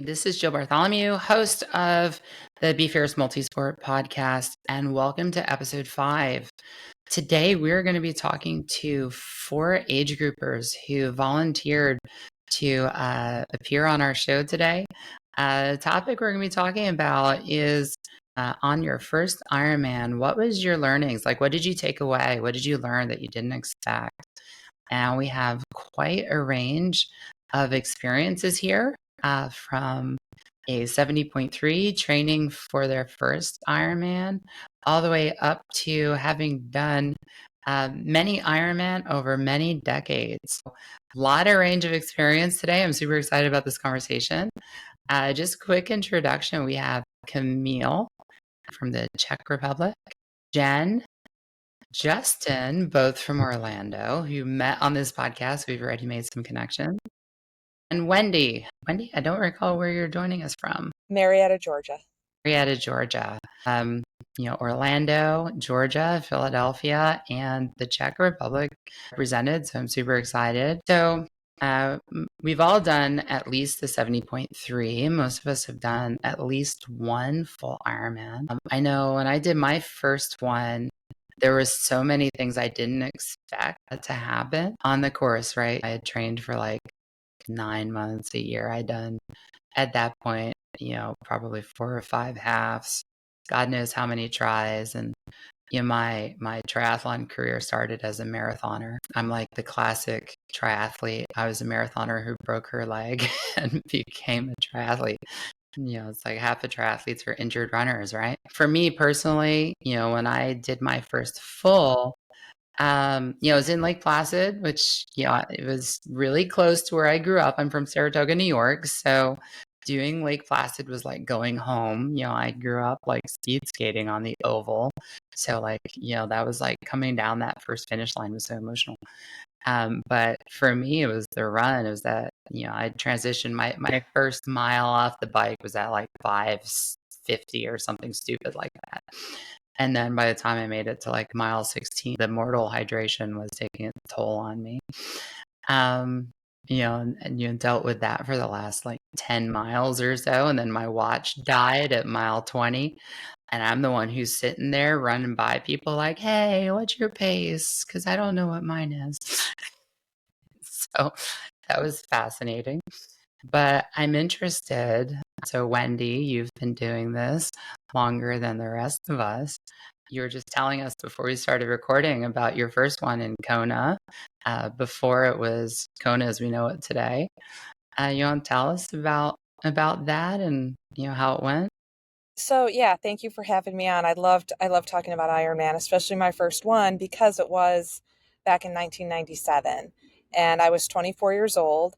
This is Jill Bartholomew, host of the Be Fierce Multisport podcast, and welcome to episode 5. Today, we're going to be talking to 4 age groupers who volunteered to appear on our show today. The topic we're going to be talking about is on your first Ironman, what was your learnings? Like, what did you take away? What did you learn that you didn't expect? And we have quite a range of experiences here from a 70.3 training for their first Ironman, all the way up to having done many Ironman over many decades. A lot of range of experience today. I'm super excited about this conversation. Just quick introduction. We have Camille from the Czech Republic, Jen, Justin, both from Orlando, who met on this podcast. We've already made some connections. And Wendy. Wendy, I don't recall where you're joining us from. Marietta, Georgia. Marietta, Georgia. Orlando, Georgia, Philadelphia, and the Czech Republic represented. So I'm super excited. So we've all done at least the 70.3. Most of us have done at least one full Ironman. I know when I did my first one, there were so many things I didn't expect to happen on the course, right? I had trained for like 9 months, a year. I'd done at that point, probably 4 or 5 halves, God knows how many tries. And my triathlon career started as a marathoner. I'm like the classic triathlete. I was a marathoner who broke her leg and became a triathlete. It's like half the triathletes are injured runners, right? For me personally, when I did my first full, it was in Lake Placid, which, it was really close to where I grew up. I'm from Saratoga, New York. So doing Lake Placid was like going home. I grew up like speed skating on the oval. So that was like coming down that first finish line was so emotional. But for me, it was the run. It was that, I transitioned my first mile off the bike was at like 5:50 or something stupid like that. And then by the time I made it to like mile 16, the mortal hydration was taking its toll on me. And dealt with that for the last like 10 miles or so. And then my watch died at mile 20. And I'm the one who's sitting there running by people like, hey, what's your pace? Because I don't know what mine is. So that was fascinating. But I'm interested. So, Wendy, you've been doing this longer than the rest of us. You were just telling us before we started recording about your first one in Kona, before it was Kona as we know it today. You want to tell us about that and how it went? So yeah, thank you for having me on. I loved talking about Ironman, especially my first one because it was back in 1997 and I was 24 years old.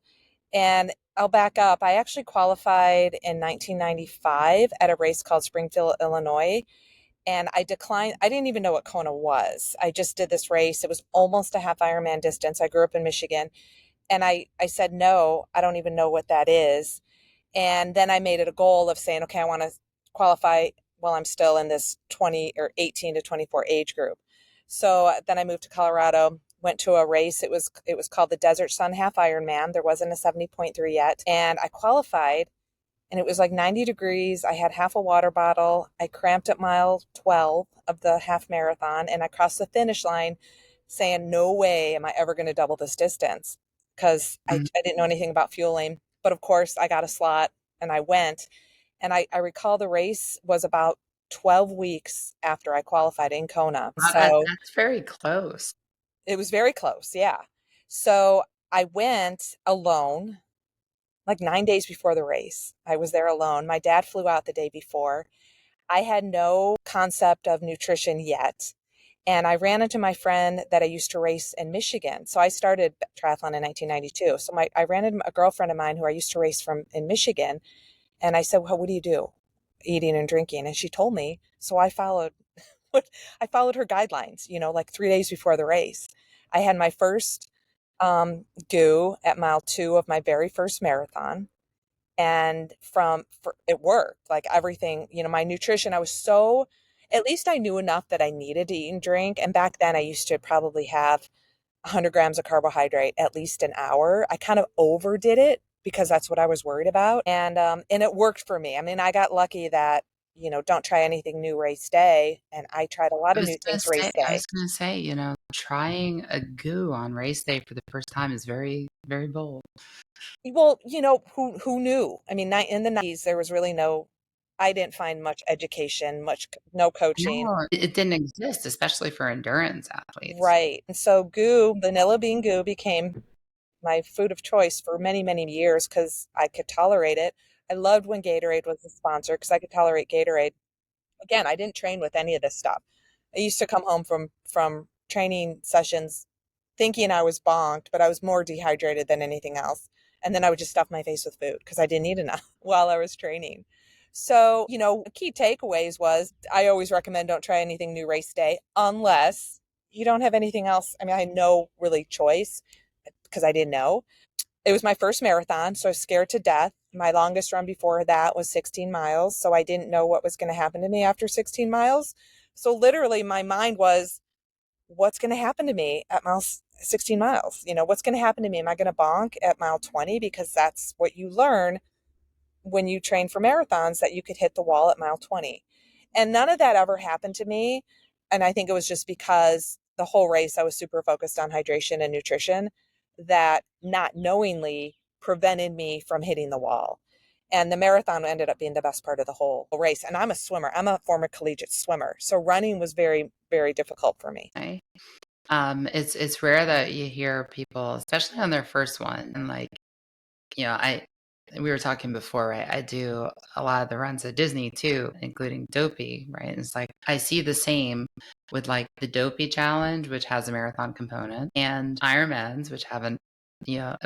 And I'll back up. I actually qualified in 1995 at a race called Springfield, Illinois. And I declined. I didn't even know what Kona was. I just did this race. It was almost a half Ironman distance. I grew up in Michigan. And I said, no, I don't even know what that is. And then I made it a goal of saying, okay, I want to qualify while I'm still in this 20 or 18 to 24 age group. So then I moved to Colorado, went to a race. It was called the Desert Sun Half Ironman. There wasn't a 70.3 yet. And I qualified and it was like 90 degrees. I had half a water bottle. I cramped at mile 12 of the half marathon and I crossed the finish line saying, no way am I ever going to double this distance because I didn't know anything about fueling. But of course, I got a slot and I went. And I recall the race was about 12 weeks after I qualified in Kona. Wow, So that's very close. it was very close. Yeah. So I went alone like 9 days before the race. I was there alone. My dad flew out the day before. I had no concept of nutrition yet. And I ran into my friend that I used to race in Michigan. So I started triathlon in 1992. So I ran into a girlfriend of mine who I used to race from in Michigan. And I said, well, what do you do? Eating and drinking. And she told me. So I followed her guidelines, like 3 days before the race. I had my first do at mile 2 of my very first marathon. And it worked, like everything, my nutrition, at least I knew enough that I needed to eat and drink. And back then I used to probably have 100 grams of carbohydrate at least an hour. I kind of overdid it because that's what I was worried about. And it worked for me. I mean, I got lucky that, don't try anything new race day. And I tried a lot of new things race I day. was gonna say, trying a goo on race day for the first time is very, very bold. Well, who knew? I mean, in the 90s, there was really I didn't find much education, no coaching. No, it didn't exist, especially for endurance athletes. Right. And so vanilla bean goo became my food of choice for many, many years because I could tolerate it. I loved when Gatorade was a sponsor because I could tolerate Gatorade. Again, I didn't train with any of this stuff. I used to come home from training sessions thinking I was bonked, but I was more dehydrated than anything else. And then I would just stuff my face with food because I didn't eat enough while I was training. So, key takeaways was I always recommend don't try anything new race day unless you don't have anything else. I mean, I had no really choice because I didn't know. It was my first marathon, so I was scared to death. My longest run before that was 16 miles, so I didn't know what was going to happen to me after 16 miles. So literally my mind was, what's going to happen to me at 16 miles? What's going to happen to me? Am I going to bonk at mile 20? Because that's what you learn when you train for marathons, that you could hit the wall at mile 20. And none of that ever happened to me. And I think it was just because the whole race I was super focused on hydration and nutrition that not knowingly prevented me from hitting the wall. And the marathon ended up being the best part of the whole race. And I'm a swimmer. I'm a former collegiate swimmer. So running was very, very difficult for me. Okay. It's rare that you hear people, especially on their first one, and like, we were talking before, right? I do a lot of the runs at Disney too, including Dopey, right? And it's like I see the same with like the Dopey challenge, which has a marathon component, and Ironmans, which have a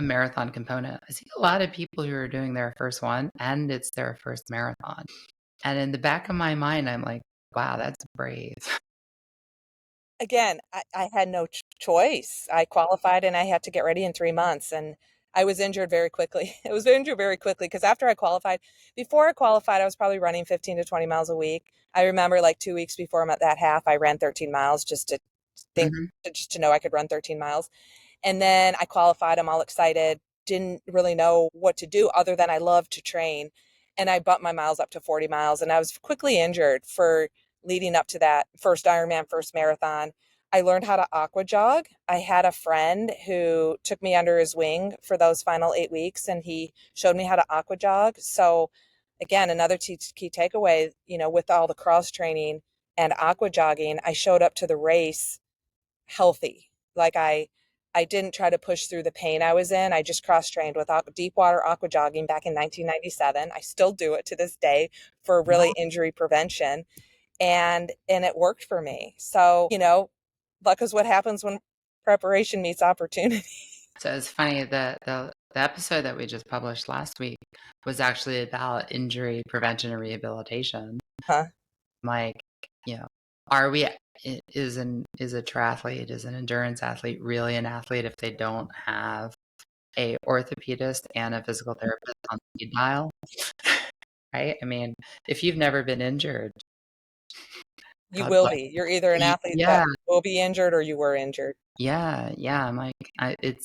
marathon component. I see a lot of people who are doing their first one and it's their first marathon. And in the back of my mind, I'm like, wow, that's brave. Again, I had no choice. I qualified and I had to get ready in 3 months. And I was injured very quickly. I was injured very quickly because before I qualified, I was probably running 15 to 20 miles a week. I remember like 2 weeks before I'm at that half, I ran 13 miles just to think, Mhm. just to know I could run 13 miles. And then I qualified. I'm all excited. Didn't really know what to do other than I love to train. And I bumped my miles up to 40 miles. And I was quickly injured for leading up to that first Ironman, first marathon. I learned how to aqua jog. I had a friend who took me under his wing for those final 8 weeks, and he showed me how to aqua jog. So, again, another key takeaway, with all the cross training and aqua jogging, I showed up to the race healthy. Like I didn't try to push through the pain I was in. I just cross trained with deep water aqua jogging back in 1997. I still do it to this day for really injury prevention, and it worked for me. So, luck is what happens when preparation meets opportunity. So it's funny that the episode that we just published last week was actually about injury prevention and rehabilitation. Huh? Like, you know, are we is a triathlete, is an endurance athlete really an athlete if they don't have a orthopedist and a physical therapist on speed dial? Right? I mean, if you've never been injured, You God will bless. be. You're either an athlete Yeah, that will be injured or you were injured. yeah. I'm like, it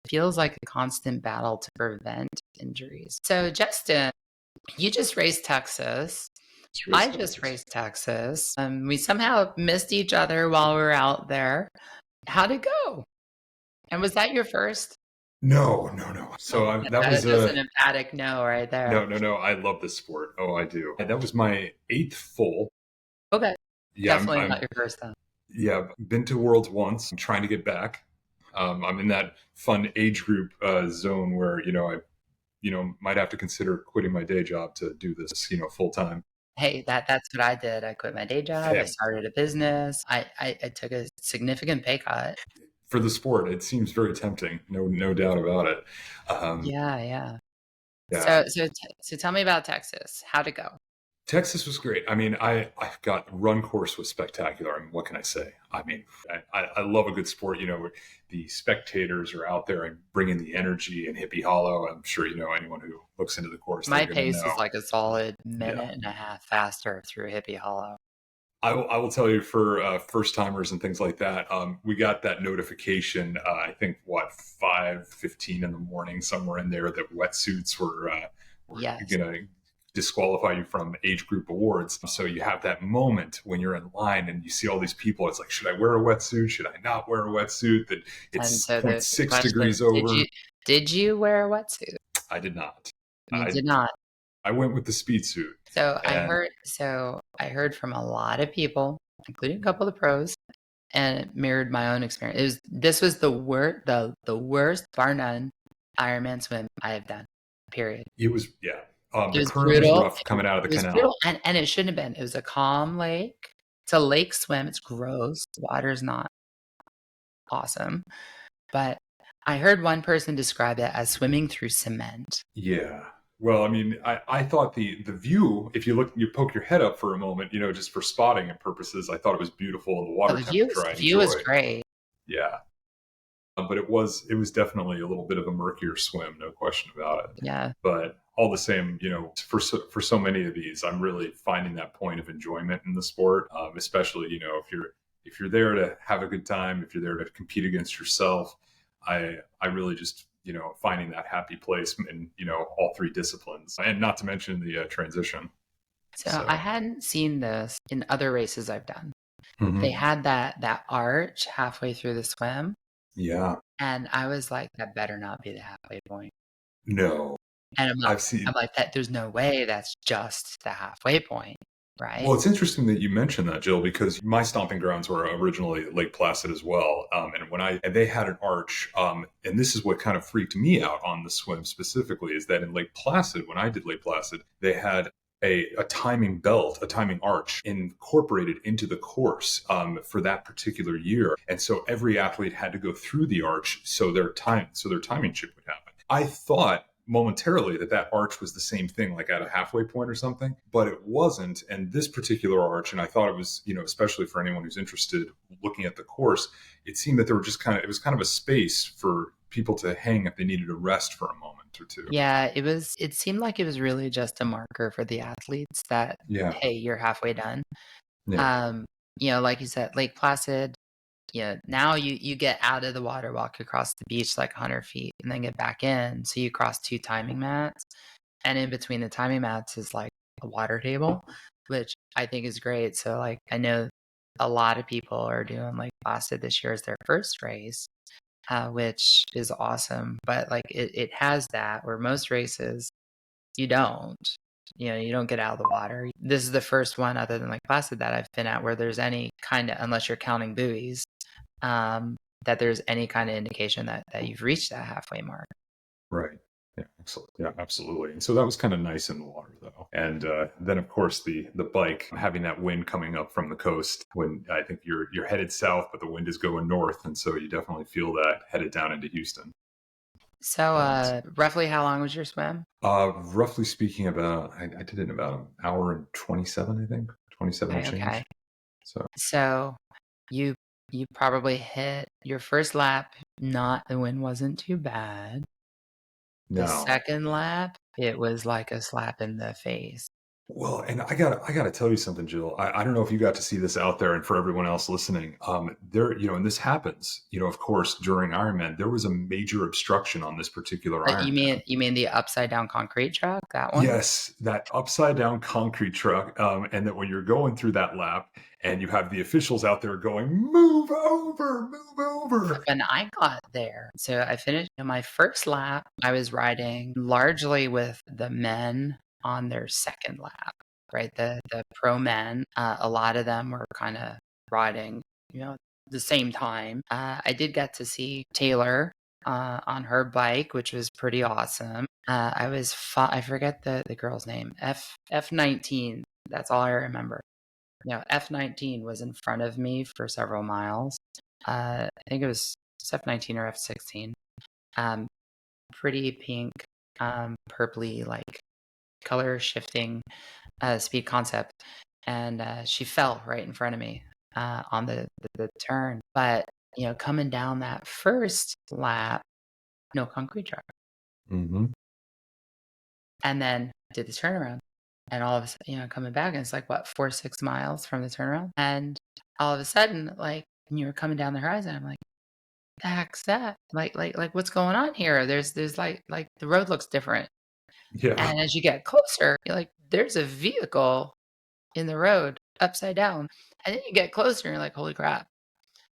feels like a constant battle to prevent injuries. So, Justin, you just raced Texas. I just raced Texas. We somehow missed each other while we were out there. How'd it go? And was that your first? No, no, no. So that That is was just an emphatic no right no, there. no, no. I love this sport. Oh, I do. That was my eighth full. Okay, Yeah, definitely not your first then. yeah, been to Worlds once. I'm trying to get back. I'm in that fun age group zone where I might have to consider quitting my day job to do this full time. Hey, that's what I did. I quit my day job. I Hey, started a business. I took a significant pay cut. for the sport, it seems very tempting. No doubt about it. Yeah. Yeah, So tell me about Texas. How'd it go? Texas was great. I mean, I got run course was spectacular. I mean, what can I say? I mean, I love a good sport. Where the spectators are out there and bringing the energy in Hippie Hollow. I'm sure anyone who looks into the course, My they're going to pace is know. like a solid Yeah, minute and a half faster through Hippie Hollow. I will tell you for first timers and things like that, we got that notification. I think 5:15 in the morning, somewhere in there, that wetsuits were Yes. gonna disqualify you from age group awards. So you have that moment when you're in line and you see all these people. It's like, should I wear a wetsuit? Should I not wear a wetsuit? That And it's so point the 0.6 question, degrees over. did you wear a wetsuit? I did not. You I did not. I went with the speed suit, and So I heard from a lot of people, including a couple of the pros, and it mirrored my own experience. This was the worst, bar none, Ironman swim I have done. Period. it was, yeah. It The was current was brutal. rough coming out of the It was brutal, canal. and it shouldn't have been. It was a calm lake. It's a lake swim. It's gross. Water's not awesome. But I heard one person describe it as swimming through cement. Yeah. Well, I mean, I thought the view, if you look, you poke your head up for a moment, just for spotting and purposes, I thought it was beautiful, and the Oh, water the view, temperature I the view was enjoyed. great. Yeah. But it was definitely a little bit of a murkier swim, no question about it. Yeah. But all the same, for so many of these, I'm really finding that point of enjoyment in the sport, especially if you're there to have a good time, if you're there to compete against yourself. I really just finding that happy place in all three disciplines, and not to mention the transition. So I So hadn't seen this in other races I've done. They mhm. had that arch halfway through the swim, Yeah, and I was like, that better not be the halfway point. no, And I've seen. I'm like that. There's no way that's just the halfway point, Well, right? it's interesting that you mentioned that, Jill, because my stomping grounds were originally Lake Placid as well. And they had an arch, and this is what kind of freaked me out on the swim specifically, is that in Lake Placid, when I did Lake Placid, they had a timing belt, a timing arch incorporated into the course for that particular year. And so every athlete had to go through the arch so their timing chip would happen. I thought momentarily that arch was the same thing, like at a halfway point or something, but it wasn't. And this particular arch, and I thought it was, especially for anyone who's interested looking at the course, it seemed that it was kind of a space for people to hang if they needed to rest for a moment or two. Yeah, it seemed like it was really just a marker for the athletes that, Yeah. hey, you're halfway done. Yeah. Um, like you said, Lake Placid, now you get out of the water, walk across the beach like 100 feet, and then get back in. So you cross two timing mats, and in between the timing mats is like a water table, which I think is great. So like I know a lot of people are doing Lake Placid this year as their first race, which is awesome. But like it has that where most races you don't. You don't get out of the water. This is the first one other than like Placid that I've been at where there's any kind of, unless you're counting buoys, that there's any kind of indication that you've reached that halfway mark. Right. Yeah, excellent. Yeah, absolutely. And so that was kind of nice in the water, though. And then, of course, the bike having that wind coming up from the coast when I think you're headed south, but the wind is going north, and so you definitely feel that headed down into Houston. So, And roughly how long was your swim? roughly speaking, I did it in about an hour and 27, I think, 27 and Okay, change. okay. So So you you probably hit your first lap, not the wind wasn't too bad. The no. second lap, it was like a slap in the face. Well, and I gotta tell you something, Jill. I don't know if you got to see this out there, and for everyone else listening, and this happens, of course, during Ironman, there was a major obstruction on this particular You Ironman. mean the upside down concrete truck, that one? Yes, that upside down concrete truck, and that when you're going through that lap, and you have the officials out there going, "Move over, move over." When I got there, so I finished my first lap. I was riding largely with the men on their second lap, right? The pro men, a lot of them were kind of riding, the same time. I did get to see Taylor on her bike, which was pretty awesome. I forget the girl's name, F19. That's all I remember. F19 was in front of me for several miles. I think it was F19 or F16. Um, Pretty pink, purpley, like color shifting speed concept. And she fell right in front of me on the turn. But, coming down that first lap, no concrete truck. Hmm. And then did the turnaround. And all of a sudden, coming back, and it's like, what, 4, 6 miles from the turnaround. And all of a sudden, like, when you were coming down the horizon, I'm like, the heck's that? Like, what's going on here? There's like the road looks different. Yeah. And as you get closer, you're like, there's a vehicle in the road upside down. And then you get closer and you're like, holy crap,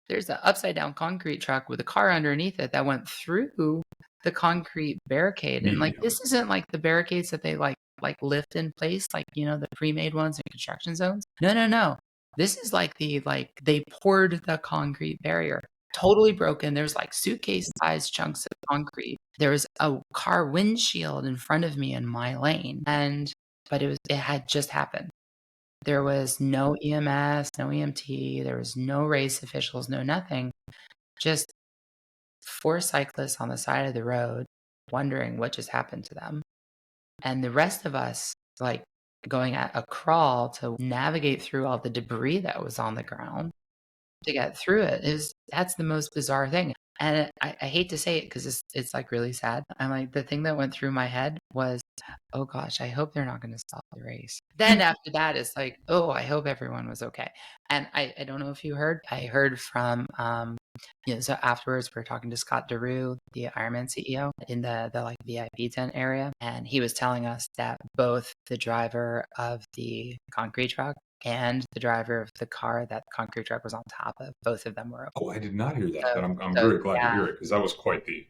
there's an upside down concrete truck with a car underneath it that went through the concrete barricade. And like, Medium. this isn't like the barricades that they like lift in place, like, the pre-made ones in construction zones. No. This is like they poured the concrete barrier. Totally broken. There's like suitcase-sized chunks of concrete. There was a car windshield in front of me in my lane. But it had just happened. There was no EMS, no EMT, there was no race officials, no nothing. Just 4 cyclists on the side of the road wondering what just happened to them. And the rest of us, like, going at a crawl to navigate through all the debris that was on the ground to get through it. That's the most bizarre thing. And I hate to say it because it's like really sad. I'm like, the thing that went through my head was, oh gosh, I hope they're not going to stop the race. Then after that, it's like, oh, I hope everyone was okay. And I don't know if you heard, I heard from, so afterwards we're talking to Scott DeRue, the Ironman CEO, in the like VIP tent area. And he was telling us that both the driver of the concrete truck and the driver of the car that the concrete truck was on top of, both of them were okay. Oh, I did not hear that, So, but I'm so very glad to yeah, hear it because that was quite the.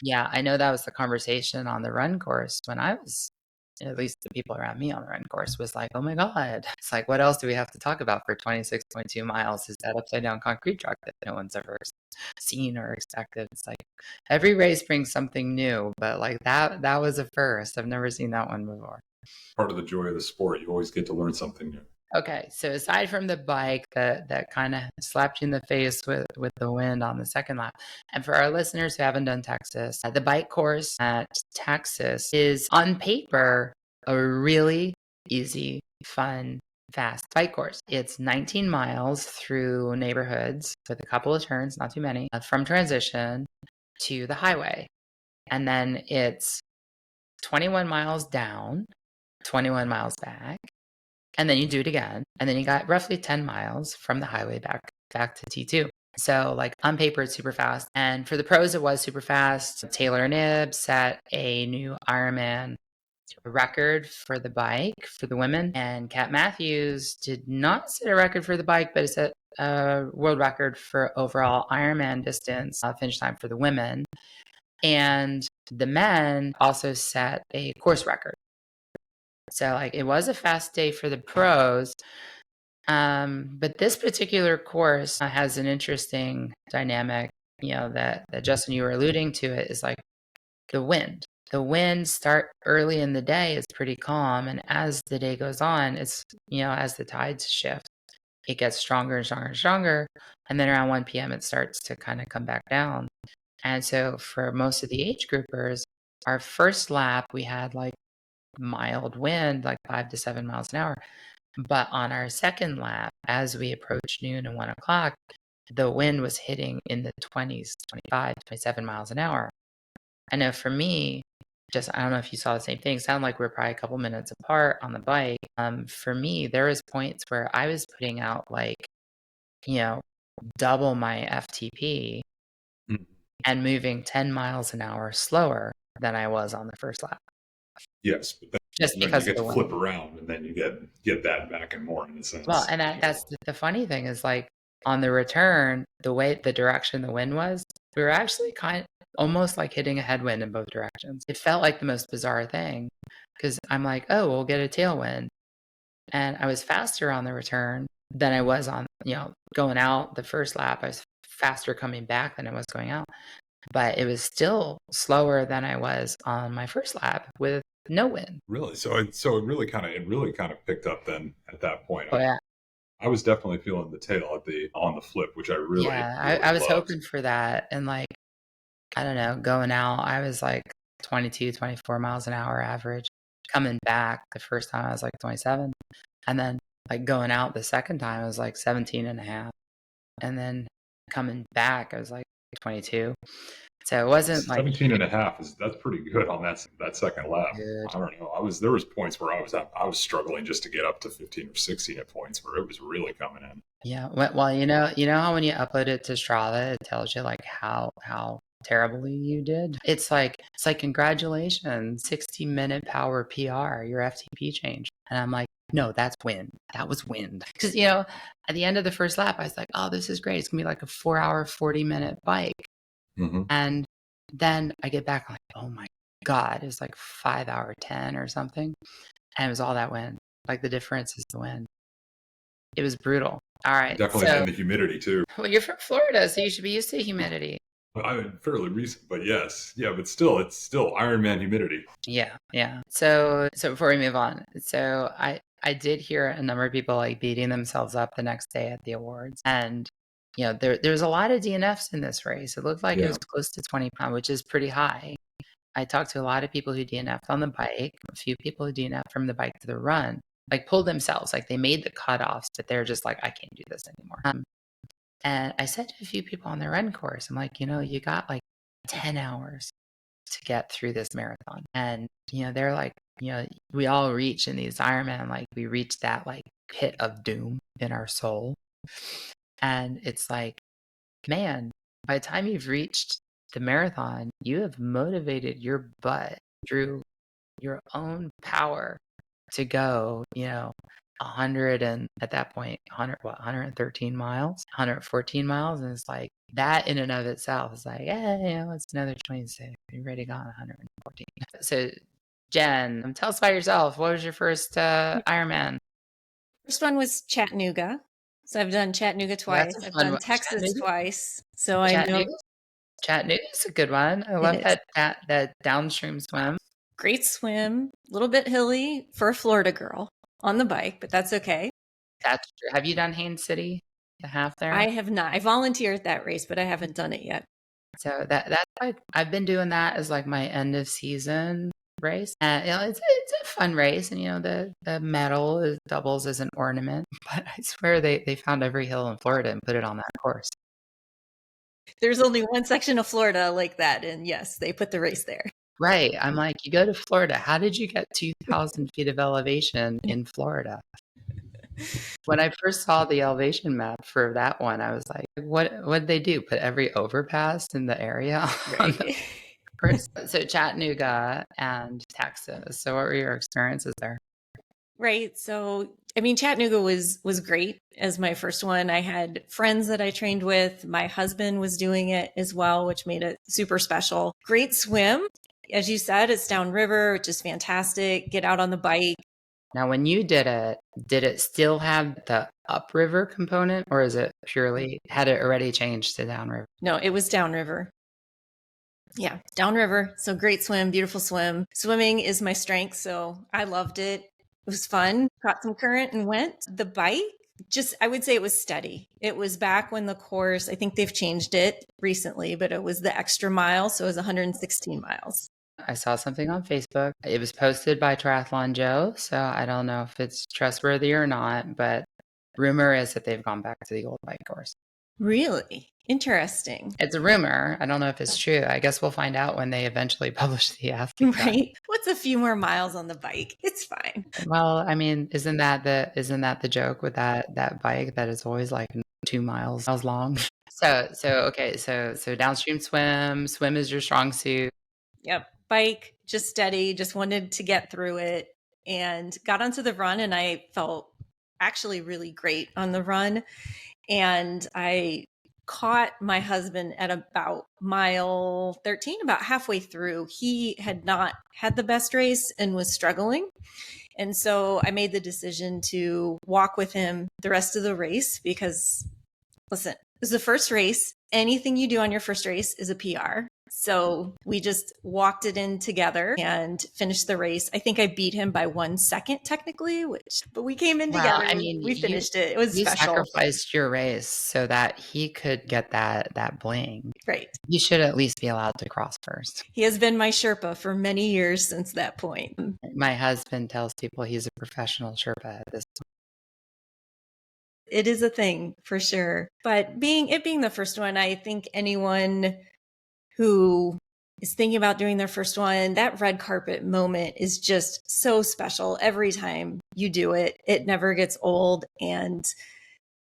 yeah, I know that was the conversation on the run course when I was, at least the people around me on the run course was like, oh my God. It's like, what else do we have to talk about for 26.2 miles? Is that upside down concrete truck that no one's ever seen or expected? It's like every race brings something new, but like that was a first. I've never seen that one before. Part of the joy of the sport. You always get to learn something new. Okay, so aside from the bike that kind of slapped you in the face with the wind on the second lap, and for our listeners who haven't done Texas, the bike course at Texas is on paper a really easy, fun, fast bike course. It's 19 miles through neighborhoods with a couple of turns, not too many, from transition to the highway. And then it's 21 miles down, 21 miles back. And then you do it again. And then you got roughly 10 miles from the highway back to T2. So like on paper, it's super fast. And for the pros, it was super fast. Taylor Knibb set a new Ironman record for the bike for the women. And Kat Matthews did not set a record for the bike, but it set a world record for overall Ironman distance finish time for the women. And the men also set a course record. So like it was a fast day for the pros. But this particular course has an interesting dynamic, that Justin, you were alluding to it, is like the wind. The wind start early in the day is pretty calm. And as the day goes on, it's, as the tides shift, it gets stronger and stronger and stronger. And then around 1 p.m., it starts to kind of come back down. And so for most of the age groupers, our first lap, we had like mild wind, like 5 to 7 miles an hour. But on our second lap, as we approached noon and 1 o'clock, the wind was hitting in the 20s, 25, 27 miles an hour. I know for me, I don't know if you saw the same thing. It sounded like we're probably a couple minutes apart on the bike. For me, there was points where I was putting out like, double my FTP and moving 10 miles an hour slower than I was on the first lap. Yes, but then Just you because get of the to wind. flip around, and then you get that back and more in a sense. Well, and that's the funny thing is like on the return, the direction the wind was, we were actually almost like hitting a headwind in both directions. It felt like the most bizarre thing because I'm like, oh, we'll get a tailwind. And I was faster on the return than I was on, going out the first lap. I was faster coming back than I was going out. But it was still slower than I was on my first lap with no wind. Really, so it really kind of picked up then at that point. Oh, yeah. I was definitely feeling the tail on the flip, which I really I was loved. hoping for that. And like, I don't know, going out, I was like 22, 24 miles an hour average. Coming back the first time, I was like 27. And then like going out the second time, I was like 17 and a half. And then coming back, I was like 22. So it wasn't like 17 and a half that's pretty good on that second lap. good. I don't know. There was points where I was struggling just to get up to 15 or 16 at points where it was really coming in. Yeah. Well, you know how when you upload it to Strava, it tells you like how terribly you did. It's like congratulations, 60-minute power PR, your FTP change. And I'm like, no, that's wind. That was wind. Because at the end of the first lap, I was like, oh, this is great. It's gonna be like a 4-hour, 40-minute bike. Mm-hmm. And then I get back, I'm like, oh my God, it was like 5-hour 10 or something. And it was all that wind. Like the difference is the wind. It was brutal. All right. Definitely, So, and the humidity too. well, you're from Florida, so you should be used to humidity. I'm fairly recent, but yes, yeah, but still, it's still Ironman humidity. Yeah, yeah. So before we move on, so I did hear a number of people like beating themselves up the next day at the awards, and there's a lot of DNFs in this race. It looked like it was close to 20 pounds, which is pretty high. I talked to a lot of people who DNF'd on the bike, a few people who DNF'd from the bike to the run, like pulled themselves, like they made the cutoffs, but they're just like, I can't do this anymore. And I said to a few people on the run course, I'm like, you got like 10 hours to get through this marathon. And, they're like, we all reach in these Ironman, like we reach that like pit of doom in our soul. And it's like, man, by the time you've reached the marathon, you have motivated your butt through your own power to go, 100 and at that point 113 miles, 114 miles, and it's like that in and of itself is like, yeah, it's another 26. You already got 114. So Jen, tell us about yourself. What was your first Ironman? First one was Chattanooga. So I've done Chattanooga twice. That's a I've fun done one. Texas twice. So I know Chattanooga's a good one. I love that downstream swim. Great swim, a little bit hilly for a Florida girl on the bike, but that's okay. That's true. Have you done Haines City, the half there? I have not. I volunteered that race, but I haven't done it yet. So I've been doing that as like my end of season race. And it's a fun race, and the medal doubles as an ornament. But I swear they found every hill in Florida and put it on that course. There's only one section of Florida like that, and yes, they put the race there. Right. I'm like, you go to Florida. How did you get 2,000 feet of elevation in Florida? When I first saw the elevation map for that one, I was like, what did they do? Put every overpass in the area? Right. So Chattanooga and Texas. So what were your experiences there? Right. So, I mean, Chattanooga was great as my first one. I had friends that I trained with. My husband was doing it as well, which made it super special. Great swim. As you said, it's downriver, which is fantastic. Get out on the bike. Now, when you did it still have the upriver component, or is it had it already changed to downriver? No, it was downriver. Yeah, downriver. So great swim, beautiful swim. Swimming is my strength, so I loved it. It was fun. Caught some current and went. The bike, I would say it was steady. It was back when the course, I think they've changed it recently, but it was the extra mile. So it was 116 miles. I saw something on Facebook. It was posted by Triathlon Joe, so I don't know if it's trustworthy or not, but rumor is that they've gone back to the old bike course. Really? Interesting. It's a rumor. I don't know if it's true. I guess we'll find out when they eventually publish the athlete. Right. What's a few more miles on the bike? It's fine. Well, I mean, isn't that the joke with that bike that it's always like 2 miles long? So downstream swim is your strong suit. Yep. Bike, just steady, just wanted to get through it and got onto the run. And I felt actually really great on the run. And I caught my husband at about mile 13, about halfway through. He had not had the best race and was struggling. And so I made the decision to walk with him the rest of the race because, listen, this is the first race. Anything you do on your first race is a PR. So we just walked it in together and finished the race. I think I beat him by 1 second technically, but we came in together. I mean, we finished it. It was special. You sacrificed your race so that he could get that bling. Right. You should at least be allowed to cross first. He has been my Sherpa for many years since that point. My husband tells people he's a professional Sherpa at this point. It is a thing for sure. But being the first one, I think anyone who is thinking about doing their first one, that red carpet moment is just so special every time you do it. It never gets old. And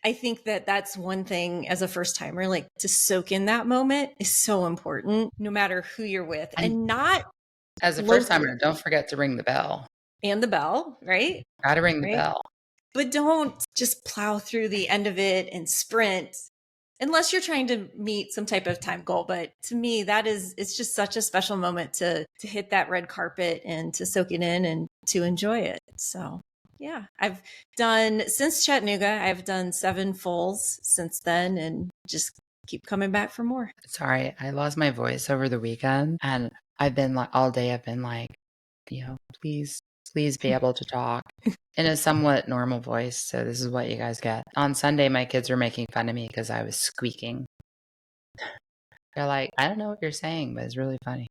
I think that that's one thing as a first timer, like to soak in that moment is so important, no matter who you're with, and not as a first timer, don't forget to ring the bell. And the bell, right? Gotta ring the bell. But don't just plow through the end of it and sprint unless you're trying to meet some type of time goal. But to me, it's just such a special moment to hit that red carpet and to soak it in and to enjoy it. So yeah, I've done since Chattanooga, I've done 7 fulls since then and just keep coming back for more. Sorry, I lost my voice over the weekend and I've been like all day, I've been like, please be able to talk in a somewhat normal voice. So this is what you guys get. On Sunday, my kids were making fun of me because I was squeaking. They're like, I don't know what you're saying, but it's really funny.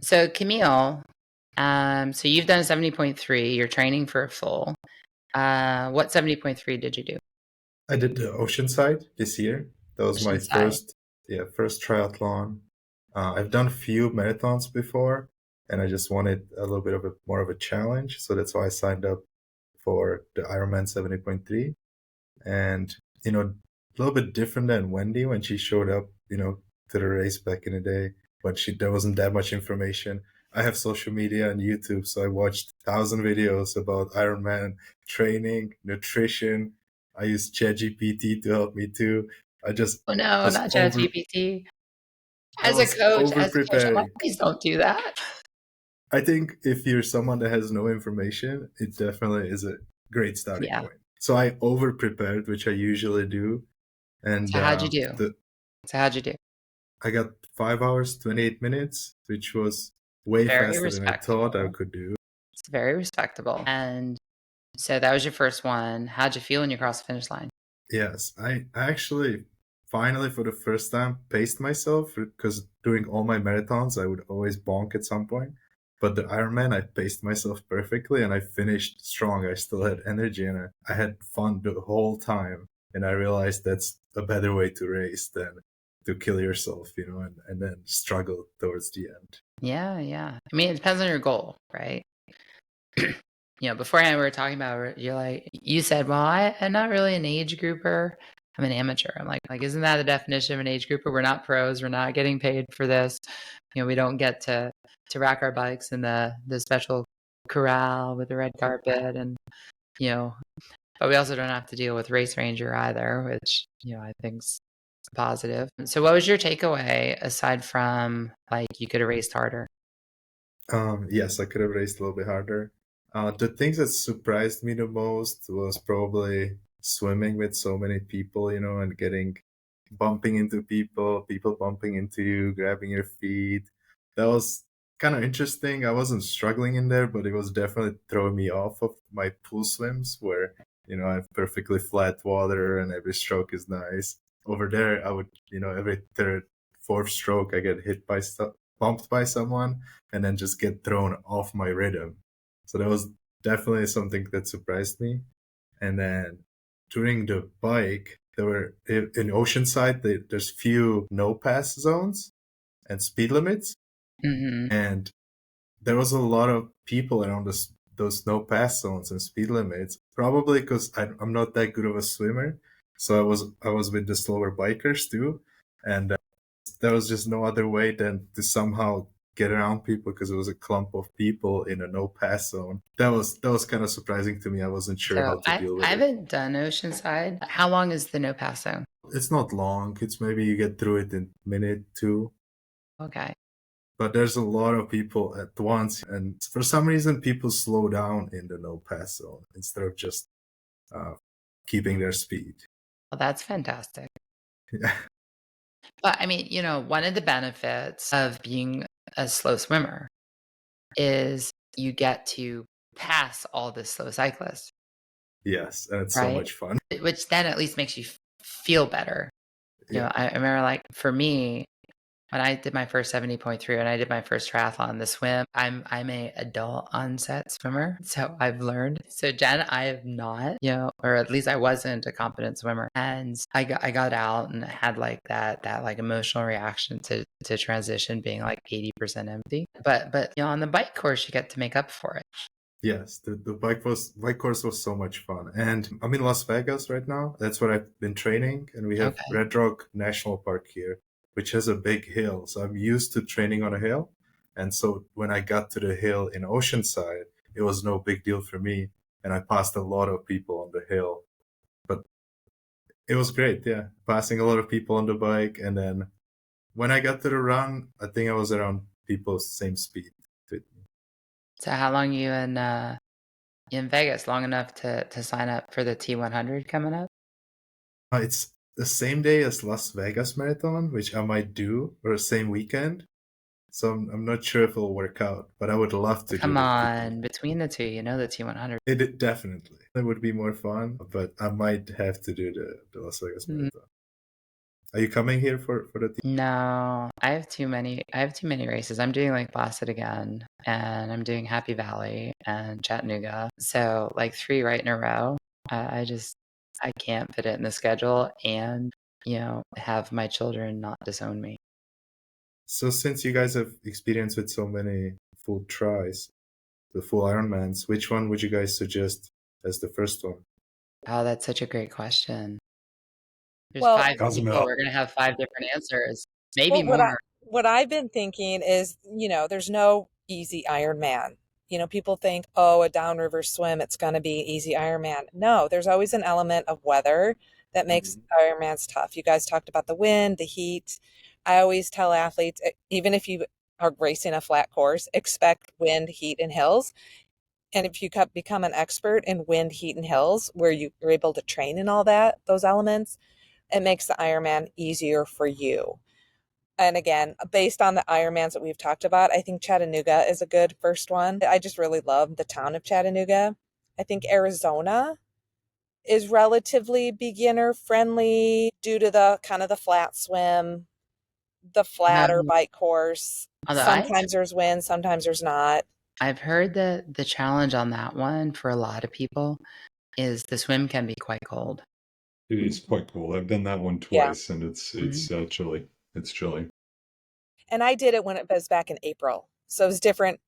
So Camille, so you've done a 70.3, you're training for a full. What 70.3 did you do? I did the Oceanside this year. That was my first triathlon. I've done a few marathons before, and I just wanted a little bit of more of a challenge. So that's why I signed up for the Ironman 70.3. And, a little bit different than Wendy when she showed up, to the race back in the day, but there wasn't that much information. I have social media and YouTube, so I watched 1,000 videos about Ironman training, nutrition. I used ChatGPT to help me too. not ChatGPT. As a coach, I'm like, please don't do that. I think if you're someone that has no information, it definitely is a great starting point. So I over prepared, which I usually do. And so how'd you do? I got 5 hours, 28 minutes, which was way faster than I thought I could do. It's very respectable. And so that was your first one. How'd you feel when you crossed the finish line? Yes, I actually finally for the first time paced myself, because during all my marathons I would always bonk at some point. But the Ironman, I paced myself perfectly and I finished strong. I still had energy and I had fun the whole time. And I realized that's a better way to race than to kill yourself, and then struggle towards the end. Yeah. I mean, it depends on your goal, right? Beforehand we were talking about, you said, well, I'm not really an age grouper. I'm an amateur. I'm like, isn't that the definition of an age grouper? We're not pros. We're not getting paid for this. We don't get to rack our bikes in the special corral with the red carpet and, but we also don't have to deal with Race Ranger either, which, I think's positive. So what was your takeaway aside from you could have raced harder? Yes, I could have raced a little bit harder. The things that surprised me the most was probably swimming with so many people, and bumping into people bumping into you, grabbing your feet. That was kind of interesting. I wasn't struggling in there, but it was definitely throwing me off of my pool swims where, I have perfectly flat water and every stroke is nice. Over there, I would, every third, fourth stroke, I get bumped by someone and then just get thrown off my rhythm. So that was definitely something that surprised me. And then during the bike, there were in Oceanside, there's few no pass zones and speed limits. Mm-hmm. And there was a lot of people around those no pass zones and speed limits, probably because I'm not that good of a swimmer. So I was with the slower bikers too. And there was just no other way than to somehow get around people because it was a clump of people in a no pass zone. That was kind of surprising to me. I wasn't sure how to deal with it. I haven't done Oceanside. How long is the no pass zone? It's not long. It's maybe you get through it in a minute, 2. Okay. But there's a lot of people at once, and for some reason people slow down in the no pass zone instead of just keeping their speed. Well, that's fantastic. Yeah. But I mean, one of the benefits of being a slow swimmer is you get to pass all the slow cyclists. Yes, and it's so much fun. Which then at least makes you feel better. I remember for me, when I did my first 70.3, when I did my first triathlon, the swim, I'm a adult onset swimmer. So I've learned. So Jen, I have not, or at least I wasn't a competent swimmer. And I got out and had like that like emotional reaction to transition being like 80% empty. But on the bike course, you get to make up for it. Yes, the bike course was so much fun. And I'm in Las Vegas right now. That's where I've been training. And we have Okay. Red Rock National Park here, which has a big hill. So I'm used to training on a hill. And so when I got to the hill in Oceanside, it was no big deal for me. And I passed a lot of people on the hill. But it was great, yeah. Passing a lot of people on the bike. And then when I got to the run, I think I was around people's same speed. So how long you in Vegas? Long enough to sign up for the T100 coming up? It's the same day as Las Vegas Marathon, which I might do, or the same weekend. So I'm not sure if it'll work out, but I would love to Come do on, between the two, the T100. it. Definitely. It would be more fun, but I might have to do the Las Vegas Marathon. Are you coming here for the No, I have too many races. I'm doing like Boston again, and I'm doing Happy Valley and Chattanooga. So like 3 right in a row. I can't fit it in the schedule and, have my children not disown me. So since you guys have experience with so many full tries, the full Ironmans, which one would you guys suggest as the first one? Oh, that's such a great question. There's Well, 5 people. Cozumel. We're going to have 5 different answers, maybe well, more. what I've been thinking is, there's no easy Ironman. People think, oh, a downriver swim, it's going to be easy Ironman. No, there's always an element of weather that makes Ironmans tough. You guys talked about the wind, the heat. I always tell athletes, even if you are racing a flat course, expect wind, heat, and hills. And if you become an expert in wind, heat, and hills, where you're able to train in all those elements, it makes the Ironman easier for you. And again, based on the Ironmans that we've talked about, I think Chattanooga is a good first one. I just really love the town of Chattanooga. I think Arizona is relatively beginner friendly due to the kind of the flat swim, the flatter bike course. Although Sometimes there's wind, sometimes there's not. I've heard that the challenge on that one for a lot of people is the swim can be quite cold. It is quite cool. I've done that one Yeah. twice, and it's chilly. It's chilly. And I did it when it was back in April. So it was different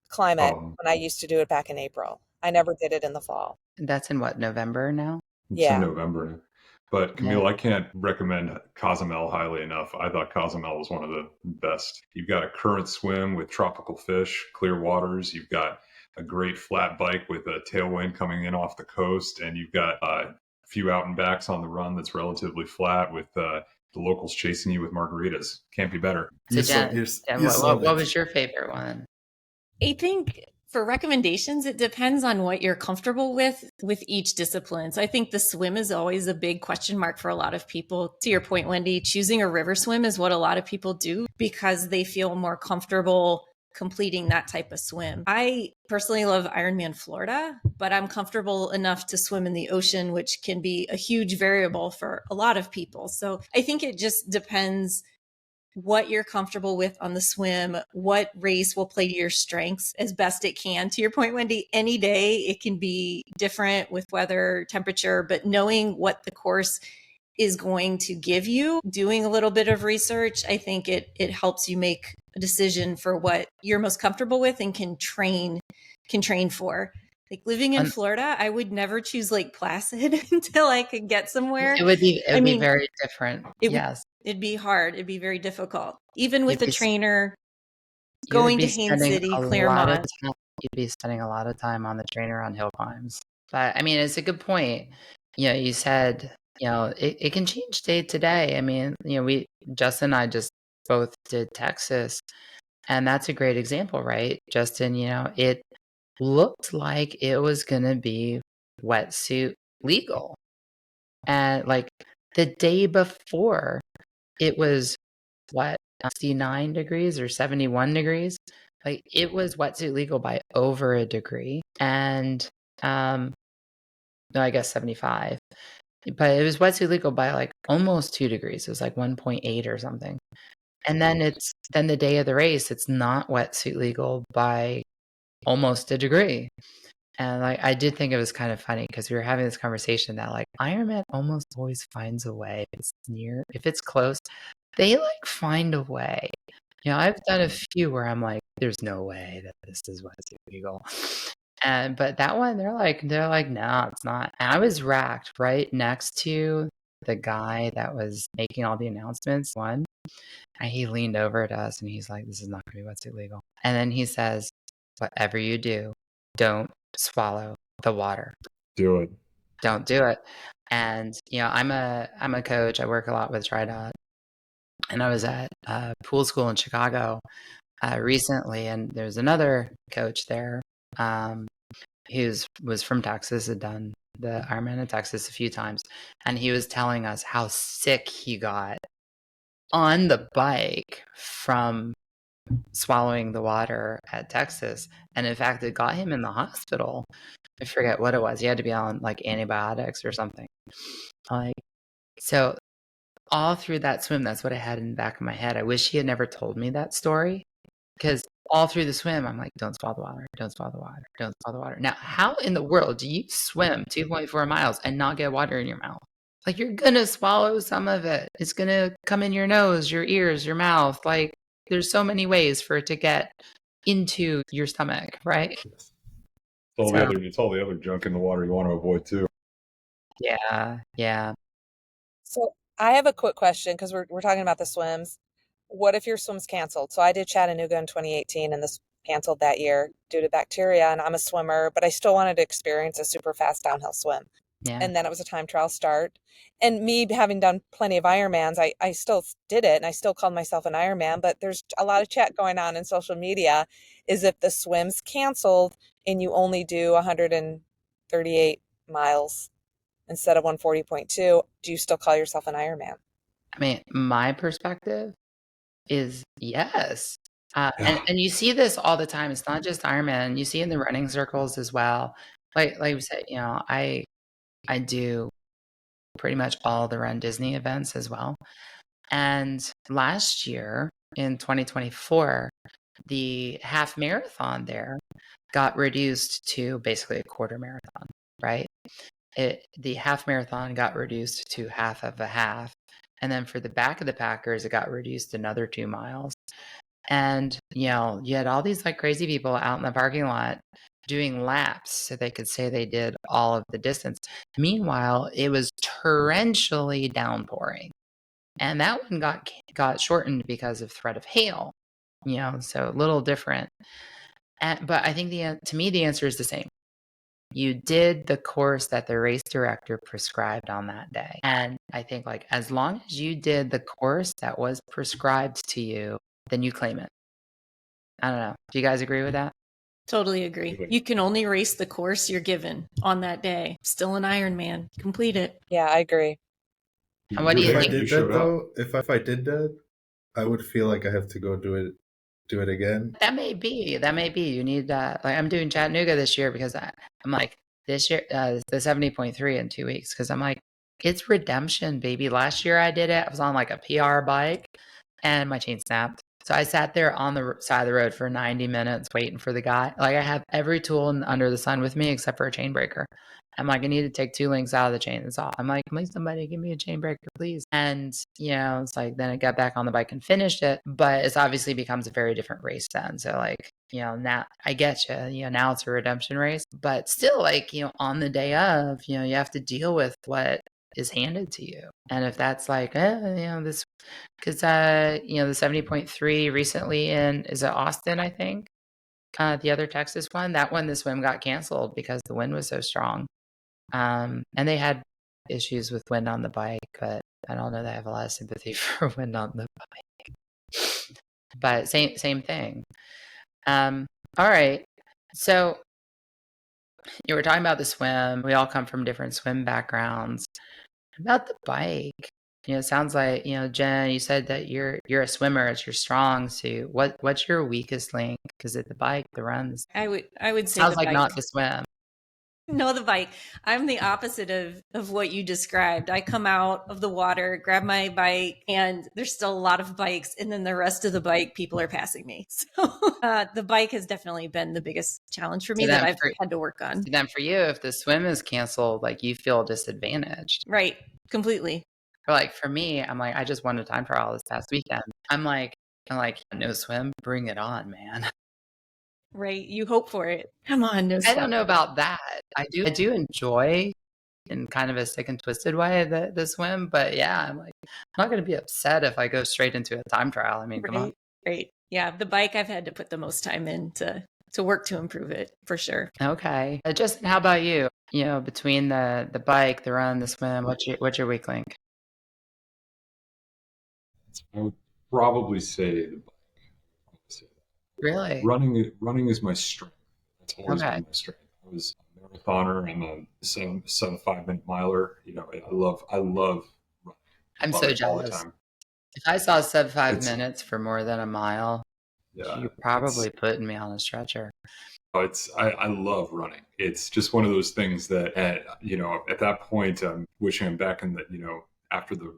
climate when I used to do it back in April. I never did it in the fall. That's in what, November now? It's in November now. But Camille, I can't recommend Cozumel highly enough. I thought Cozumel was one of the best. You've got a current swim with tropical fish, clear waters. You've got a great flat bike with a tailwind coming in off the coast, and you've got a few out and backs on the run that's relatively flat with the locals chasing you with margaritas. Can't be better. So Jen, what was your favorite one? I think for recommendations, it depends on what you're comfortable with each discipline. So I think the swim is always a big question mark for a lot of people. To your point, Wendy, choosing a river swim is what a lot of people do because they feel more comfortable completing that type of swim. I personally love Ironman Florida, but I'm comfortable enough to swim in the ocean, which can be a huge variable for a lot of people. So I think it just depends what you're comfortable with on the swim, what race will play to your strengths as best it can. To your point, Wendy, any day it can be different with weather, temperature, but knowing what the course is going to give you, doing a little bit of research, I think it helps you make a decision for what you're most comfortable with and can train for. Like living in Florida, I would never choose Lake Placid until I could get somewhere. It would be very different. Yes. It'd be hard. It'd be very difficult. Even with a trainer going to Haines City, Claremont. You'd be spending a lot of time on the trainer on hill climbs. But I mean, it's a good point. You said, it can change day to day. I mean, Justin and I just both did Texas, and that's a great example, right? Justin, it looked like it was going to be wetsuit legal. And like the day before, it was 69 degrees or 71 degrees. Like it was wetsuit legal by over a degree. And no, I guess 75. But it was wetsuit legal by like almost 2 degrees. It was like 1.8 or something. And then the day of the race, it's not wetsuit legal by almost a degree. And I did think it was kind of funny because we were having this conversation that like Ironman almost always finds a way. If it's close, they like find a way. I've done a few where I'm like, there's no way that this is wetsuit legal. But that one, they're like, no, it's not. And I was racked right next to the guy that was making all the announcements. And he leaned over to us and he's like, this is not going to be wetsuit legal. And then he says, whatever you do, don't swallow the water. Do it. Don't do it. And I'm a coach. I work a lot with TriDot, and I was at pool school in Chicago recently, and there's another coach there who was from Texas, had done the Ironman in Texas a few times, and he was telling us how sick he got on the bike from swallowing the water at Texas. And in fact, it got him in the hospital. I forget what it was. He had to be on like antibiotics or something. So all through that swim, that's what I had in the back of my head. I wish he had never told me that story, because all through the swim, I'm like, don't swallow the water, don't swallow the water, don't swallow the water. Now, how in the world do you swim 2.4 miles and not get water in your mouth? Like, you're going to swallow some of it. It's going to come in your nose, your ears, your mouth. Like, there's so many ways for it to get into your stomach, right? It's all the other junk in the water you want to avoid too. Yeah. So I have a quick question because we're talking about the swims. What if your swim's canceled? So I did Chattanooga in 2018 and this canceled that year due to bacteria, and I'm a swimmer, but I still wanted to experience a super fast downhill swim. Yeah. And then it was a time trial start. And me having done plenty of Ironmans, I still did it and I still called myself an Ironman, but there's a lot of chat going on in social media is if the swim's canceled and you only do 138 miles instead of 140.2, do you still call yourself an Ironman? I mean, my perspective is yes. And you see this all the time. It's not just Ironman. You see in the running circles as well. Like we said, I do pretty much all the Run Disney events as well. And last year in 2024, the half marathon there got reduced to basically a quarter marathon, right? The half marathon got reduced to half of a half. And then for the back of the Packers, it got reduced another 2 miles. And, you had all these like crazy people out in the parking lot doing laps so they could say they did all of the distance. Meanwhile, it was torrentially downpouring. And that one got shortened because of threat of hail, so a little different. But I think to me, the answer is the same. You did the course that the race director prescribed on that day. And I think like as long as you did the course that was prescribed to you, then you claim it. I don't know. Do you guys agree with that? Totally agree. You can only race the course you're given on that day. Still an Ironman. Complete it. Yeah, I agree. And what do you If I think? did that though, if I did that, I would feel like I have to go do it again. That may be. You need like I'm doing Chattanooga this year because I'm like this year the 70.3 in 2 weeks because I'm like it's redemption, baby. Last year I did it. I was on like a PR bike and my chain snapped. So I sat there on the side of the road for 90 minutes waiting for the guy. Like I have every tool under the sun with me except for a chain breaker. I'm like, I need to take 2 links out of the chain. That's all. I'm like, please, somebody give me a chain breaker, please. And, it's like, then I got back on the bike and finished it. But it's obviously becomes a very different race then. So, like, now I get you, now it's a redemption race. But still, like, on the day of, you have to deal with what is handed to you. And if that's like, this, because, the 70.3 recently is it Austin, I think? The other Texas one, the swim got canceled because the wind was so strong. And they had issues with wind on the bike, but I don't know that I have a lot of sympathy for wind on the bike. But same thing. All right. So you were talking about the swim. We all come from different swim backgrounds. About the bike, it sounds like Jen. You said that you're a swimmer. It's your strong suit. What's your weakest link? Is it the bike, the runs? I would say Sounds the like bike. not the swim. No, the bike. I'm the opposite of what you described. I come out of the water, grab my bike, and there's still a lot of bikes. And then the rest of the bike, people are passing me. So the bike has definitely been the biggest challenge for me that I've had to work on. Then for you, if the swim is canceled, like you feel disadvantaged. Right. Completely. Or like for me, I'm like, I just won a time trial this past weekend. I'm like, no swim, bring it on, man. Right. You hope for it. Come on, no I swim. don't know about that. I do enjoy in kind of a sick and twisted way the swim, but yeah, I'm like, I'm not going to be upset if I go straight into a time trial. I mean, come on. Right. Yeah. The bike, I've had to put the most time in to work to improve it for sure. Okay. Justin, how about you? You know, between the bike, the run, the swim, what's your weak link? I would probably say the bike. Really? Running is my strength. That's always Okay. been my strength. I was a marathoner. I'm a 7.5 minute miler. You know, I love running. I'm Love so it all the jealous. time. If I saw sub 5 It's- minutes for more than a mile, Yeah, you're probably putting me on a stretcher. I love running. It's just one of those things that you know, at that point I'm wishing I'm back in the, you know, after the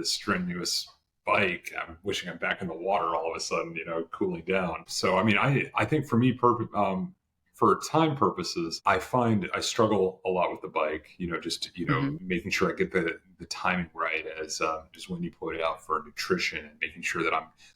strenuous bike, I'm wishing I'm back in the water all of a sudden, you know, cooling down. So I mean, I think for me, for time purposes, I find I struggle a lot with the bike. You know, just, you know, making sure I get the timing right, as just when you put out for nutrition, and making sure that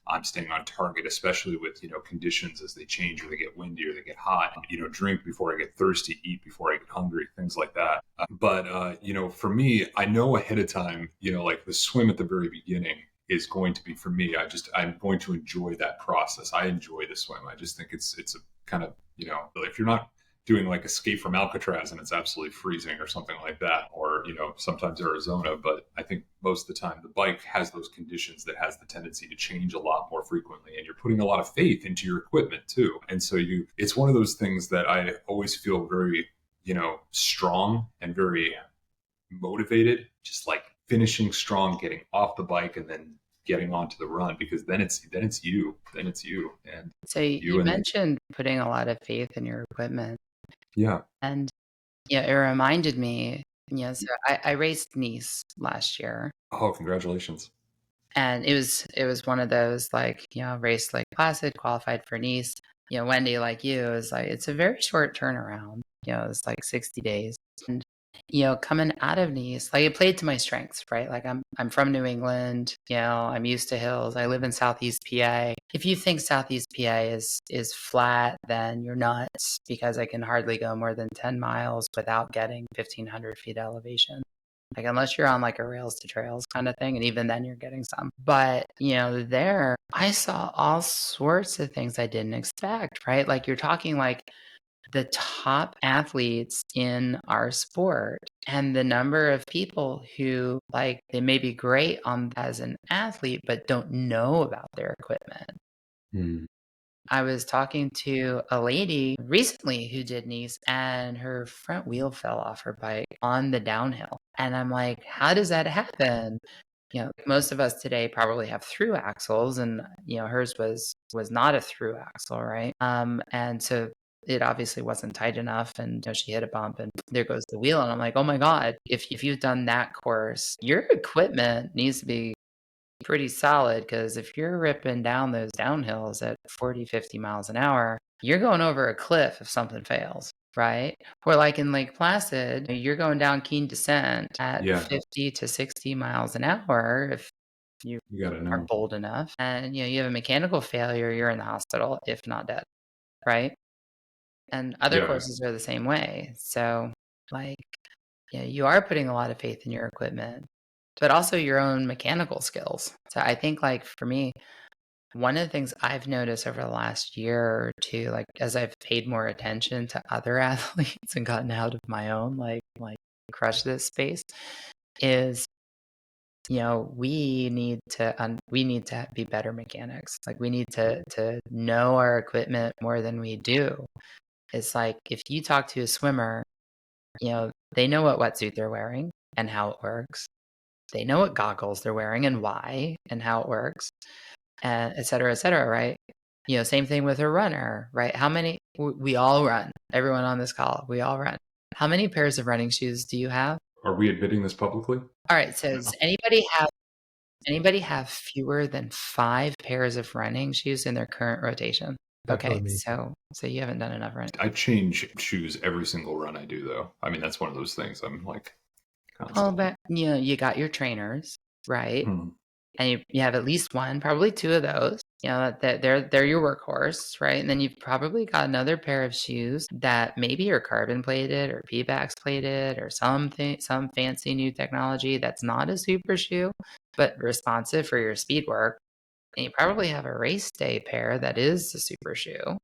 I'm staying on target, especially with, you know, conditions as they change, or they get windy or they get hot. You know, drink before I get thirsty, eat before I get hungry, things like that. But you know, for me, I know ahead of time, you know, like the swim at the very beginning is going to be, for me, I'm going to enjoy that process. I enjoy the swim. I just think it's a kind of, you know, if you're not doing like Escape from Alcatraz and it's absolutely freezing or something like that, or, you know, sometimes Arizona, but I think most of the time the bike has those conditions that has the tendency to change a lot more frequently, and you're putting a lot of faith into your equipment too. And so it's one of those things that I always feel very, you know, strong and very motivated, just like finishing strong, getting off the bike, and then getting onto the run, because then it's you. And so you mentioned putting a lot of faith in your equipment. Yeah. And yeah, it reminded me, you know, so I raced Nice last year. Oh, congratulations. And it was one of those, like, you know, raced Lake Placid, qualified for Nice. You know, Wendy, like you, is like, it's a very short turnaround. You know, it's like 60 days. And, you know, coming out of Nice, like, it played to my strengths, right? Like, I'm from New England, you know, I'm used to hills. I live in Southeast PA. If you think Southeast PA is flat, then you're nuts, because I can hardly go more than 10 miles without getting 1,500 feet elevation. Like, unless you're on like a rails to trails kind of thing, and even then you're getting some. But, you know, there I saw all sorts of things I didn't expect, right? Like, you're talking like the top athletes in our sport, and the number of people who, like, they may be great as an athlete, but don't know about their equipment. I was talking to a lady recently who did Nice, and her front wheel fell off her bike on the downhill. And I'm like, how does that happen? You know, most of us today probably have through axles, and, you know, hers was not a through axle, right? And so it obviously wasn't tight enough, and, you know, she hit a bump, and there goes the wheel. And I'm like, oh my God, if you've done that course, your equipment needs to be pretty solid, because if you're ripping down those downhills at 40, 50 miles an hour, you're going over a cliff if something fails, right? Or like in Lake Placid, you're going down Keen Descent at 50 to 60 miles an hour if you are bold enough. And, you know, you have a mechanical failure, you're in the hospital, if not dead, right? And other courses are the same way. So, like, yeah, you are putting a lot of faith in your equipment, but also your own mechanical skills. So I think, like, for me, one of the things I've noticed over the last year or two, like, as I've paid more attention to other athletes and gotten out of my own, like crush this space, is, you know, we need to be better mechanics. Like, we need to know our equipment more than we do. It's like, if you talk to a swimmer, you know, they know what wetsuit they're wearing and how it works. They know what goggles they're wearing and why and how it works, et cetera, right? You know, same thing with a runner, right? How many, we all run, everyone on this call, we all run. How many pairs of running shoes do you have? Are we admitting this publicly? All right. So does anybody have fewer than 5 pairs of running shoes in their current rotation? Definitely Okay, me. so you haven't done enough running. I change shoes every single run I do, though. I mean, that's one of those things. I'm like Oh, constant. but you got your trainers, right? Hmm. And you have at least one, probably 2 of those. They're your workhorse, right? And then you've probably got another pair of shoes that maybe are carbon plated or Pebax plated or some fancy new technology that's not a super shoe, but responsive for your speed work. And you probably have a race day pair that is a super shoe,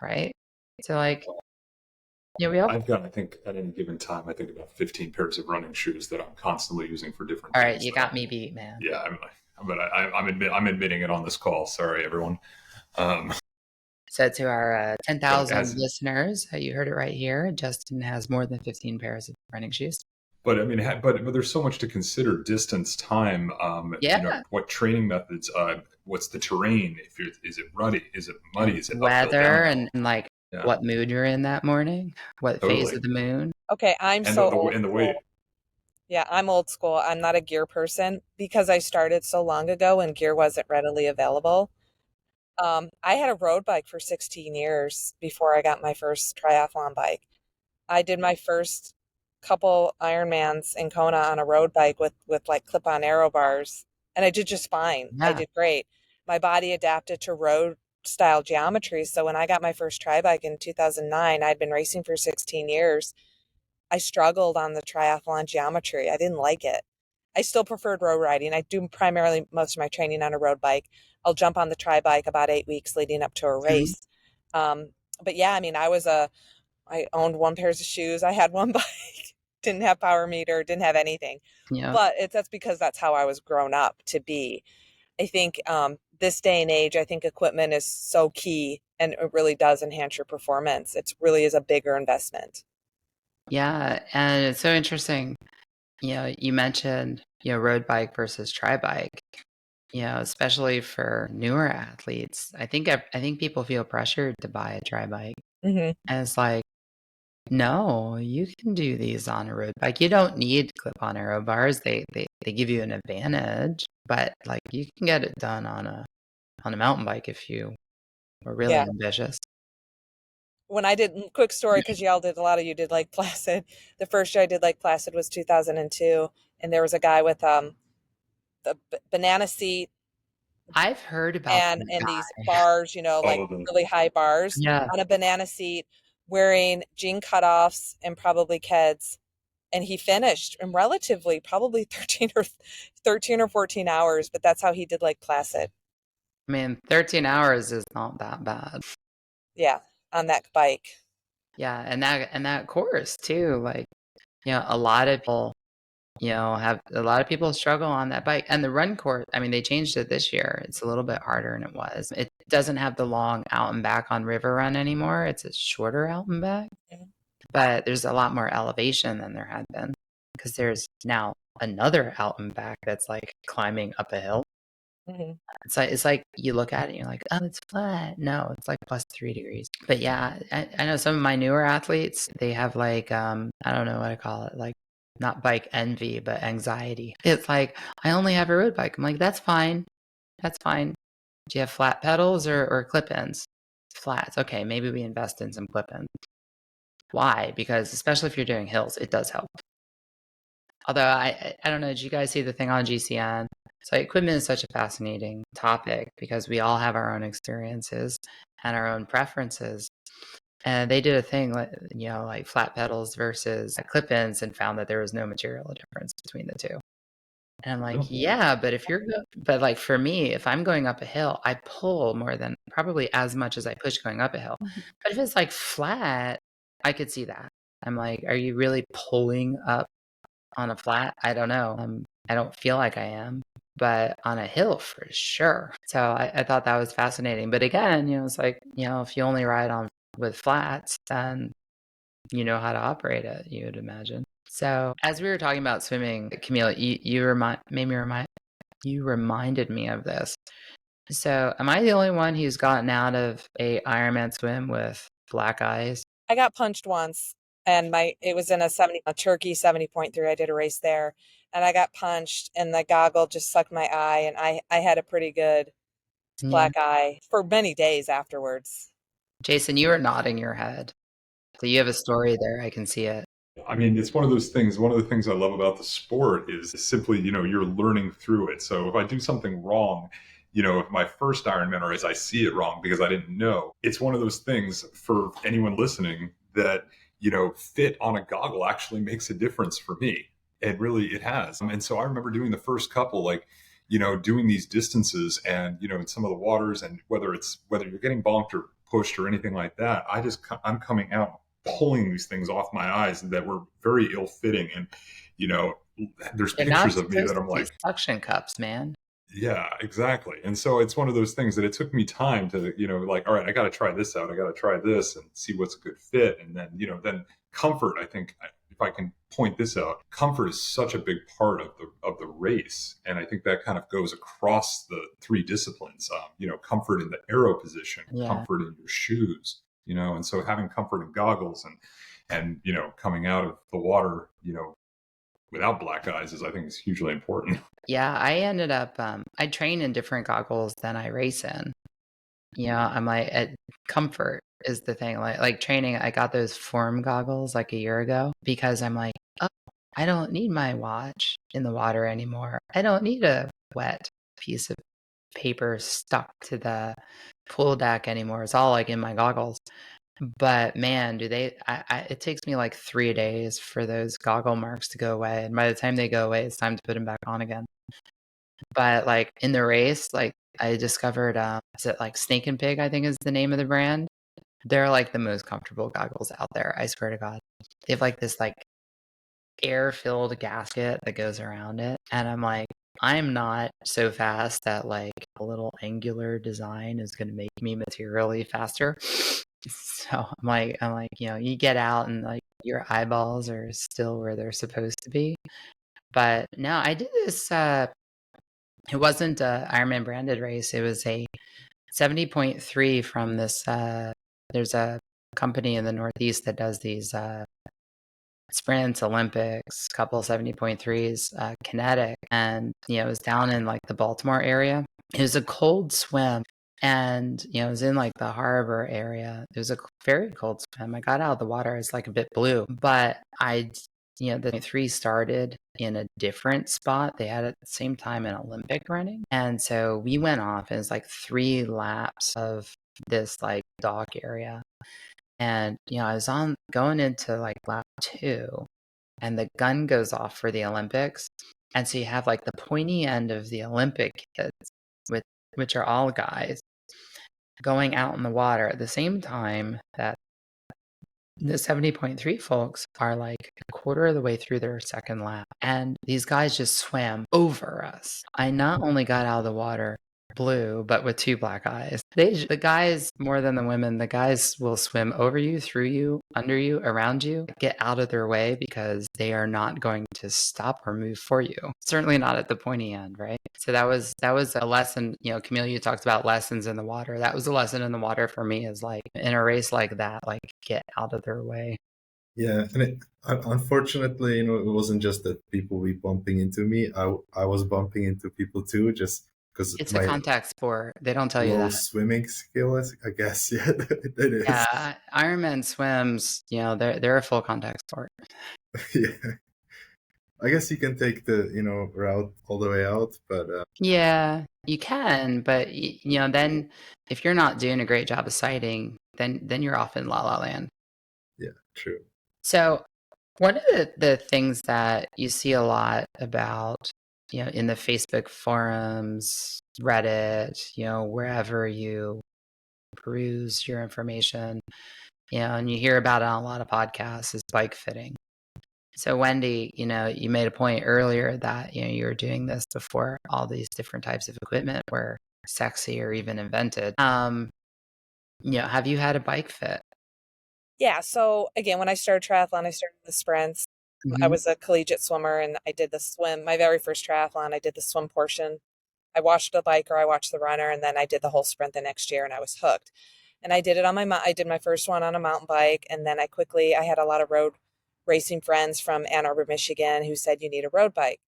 right? So we all. I've got, I think, at any given time, I think about 15 pairs of running shoes that I'm constantly using for different All things. right, you got me beat, man. Yeah, I'm admitting it on this call. Sorry, everyone. So to our 10,000 listeners, you heard it right here. Justin has more than 15 pairs of running shoes. But I mean, but there's so much to consider: distance, time. What training methods? What's the terrain? Is it ruddy? Is it muddy? Is it weather and what mood you're in that morning? What phase of the moon? Okay, I'm and so the old weight. Yeah, I'm old school. I'm not a gear person because I started so long ago when gear wasn't readily available. I had a road bike for 16 years before I got my first triathlon bike. I did my first couple Ironmans in Kona on a road bike with like clip-on aero bars, and I did just fine. I Yeah. did great. My body adapted to road style geometry. So when I got my first tri bike in 2009, I'd been racing for 16 years. I struggled on the triathlon geometry. I didn't like it. I still preferred road riding. I do primarily most of my training on a road bike. I'll jump on the tri bike about 8 weeks leading up to a race. But yeah, I mean, I owned one pair of shoes. I had one bike, didn't have power meter, didn't have anything. Yeah. But that's because that's how I was grown up to be. I think this day and age, I think equipment is so key and it really does enhance your performance. It really is a bigger investment. Yeah, and it's so interesting. You mentioned, road bike versus tri bike. Especially for newer athletes, I think people feel pressured to buy a tri bike, Mm-hmm. and it's like, no, you can do these on a road bike. You don't need clip-on aero bars. They give you an advantage, but like you can get it done on a mountain bike if you were really ambitious. When I did, quick story, because a lot of you did Lake Placid. The first year I did Lake Placid was 2002, and there was a guy with the banana seat I've heard about and that these guy. bars, like really high bars Yeah. on a banana seat, wearing jean cutoffs and probably Keds. And he finished in relatively probably 13 or 14 hours, but that's how he did Lake Placid. I mean, 13 hours is not that bad. Yeah, on that bike. Yeah, and that course too. Like, a lot of people, have a lot of people struggle on that bike. And the run course, I mean, they changed it this year. It's a little bit harder than it was. It doesn't have the long out and back on River Run anymore. It's a shorter out and back. Mhm. But there's a lot more elevation than there had been because there's now another out and back that's like climbing up a hill. Mm-hmm. It's like you look at it and you're like, oh, it's flat. No, it's like plus 3 degrees. But yeah, I know some of my newer athletes, they have like, I don't know what I call it, like not bike envy, but anxiety. It's like, I only have a road bike. I'm like, that's fine. That's fine. Do you have flat pedals or clip-ins? Flats. Okay, maybe we invest in some clip-ins. Why? Because especially if you're doing hills, it does help. Although I don't know, did you guys see the thing on GCN? So equipment is such a fascinating topic because we all have our own experiences and our own preferences. And they did a thing, like flat pedals versus clip-ins, and found that there was no material difference between the two. And I'm like, yeah, but but like for me, if I'm going up a hill, I pull more than probably as much as I push going up a hill. But if it's like flat, I could see that. I'm like, are you really pulling up on a flat? I don't know. I don't feel like I am, but on a hill for sure. So I thought that was fascinating. But again, it's like, if you only ride on with flats, then you know how to operate it, you would imagine. So as we were talking about swimming, Camille, you reminded me of this. So am I the only one who's gotten out of a Ironman swim with black eyes? I got punched once. and it was in a Turkey 70.3. I did a race there, and I got punched, and the goggle just sucked my eye, and I had a pretty good Yeah. black eye for many days afterwards. Jason, you are nodding your head. So you have a story there. I can see it. I mean, it's one of those things. One of the things I love about the sport is simply, you're learning through it. So if I do something wrong, if my first Ironman, or as I see it wrong because I didn't know, it's one of those things for anyone listening that, fit on a goggle actually makes a difference for me. It has. And so I remember doing the first couple, like, doing these distances and, in some of the waters, and whether you're getting bonked or pushed or anything like that, I'm coming out pulling these things off my eyes that were very ill-fitting. And there's They're not pictures of me supposed that to I'm be like, suction cups, man. yeah, exactly. And so it's one of those things that it took me time to, like, all right, I got to try this out, I got to try this and see what's a good fit. And then then comfort, I think, if I can point this out, comfort is such a big part of the race. And I think that kind of goes across the three disciplines. Comfort in the aero position, Yeah. comfort in your shoes, and so having comfort in goggles and coming out of the water, without black eyes I think is hugely important. Yeah, I ended up, I train in different goggles than I race in. I'm like, comfort is the thing. Like training, I got those Form goggles like a year ago because I'm like, oh, I don't need my watch in the water anymore. I don't need a wet piece of paper stuck to the pool deck anymore. It's all like in my goggles. But man, it takes me like 3 days for those goggle marks to go away. And by the time they go away, it's time to put them back on again. But like in the race, like I discovered, is it like Snake and Pig, I think is the name of the brand. They're like the most comfortable goggles out there. I swear to God. They have like this like air-filled gasket that goes around it. And I'm like, I'm not so fast that like a little angular design is going to make me materially faster. So I'm like, you get out and like your eyeballs are still where they're supposed to be. But no, I did this, it wasn't a Ironman branded race. It was a 70.3 from this, there's a company in the Northeast that does these sprints, Olympics, couple 70.3s, kinetic. And, it was down in like the Baltimore area. It was a cold swim. And, it was in like the harbor area. It was a very cold swim. I got out of the water. I was like a bit blue, but the three started in a different spot. They had at the same time an Olympic running. And so we went off. It was like 3 laps of this like dock area. And, I was going into like lap 2 and the gun goes off for the Olympics. And so you have like the pointy end of the Olympic kids, which are all guys, going out in the water at the same time that the 70.3 folks are like a quarter of the way through their second lap. And these guys just swam over us. I not only got out of the water blue, but with 2 black eyes. The guys, more than the women, the guys will swim over you, through you, under you, around you, get out of their way because they are not going to stop or move for you. Certainly not at the pointy end, right? So that was a lesson. Camille, you talked about lessons in the water. That was a lesson in the water for me, is like in a race like that, like get out of their way. Yeah, and unfortunately, it wasn't just that people were bumping into me. I was bumping into people too, just because It's a my contact sport. They don't tell you low that. swimming skill is, I guess. Yeah, it is. Yeah, Ironman swims, they're a full contact sport. Yeah, I guess you can take the route all the way out, but Yeah, you can, but then if you're not doing a great job of sighting, then you're off in la la land. yeah, true. So one of the things that you see a lot about, in the Facebook forums, Reddit, wherever you peruse your information, and you hear about it on a lot of podcasts, is bike fitting. So Wendy, you made a point earlier that, you were doing this before all these different types of equipment were sexy or even invented. Have you had a bike fit? Yeah. So again, when I started triathlon, I started the sprints. I was a collegiate swimmer and I did the swim. My very first triathlon, I did the swim portion. I watched the biker, I watched the runner, and then I did the whole sprint the next year and I was hooked. And I did it on I did my first one on a mountain bike. And then I had a lot of road racing friends from Ann Arbor, Michigan, who said, you need a road bike.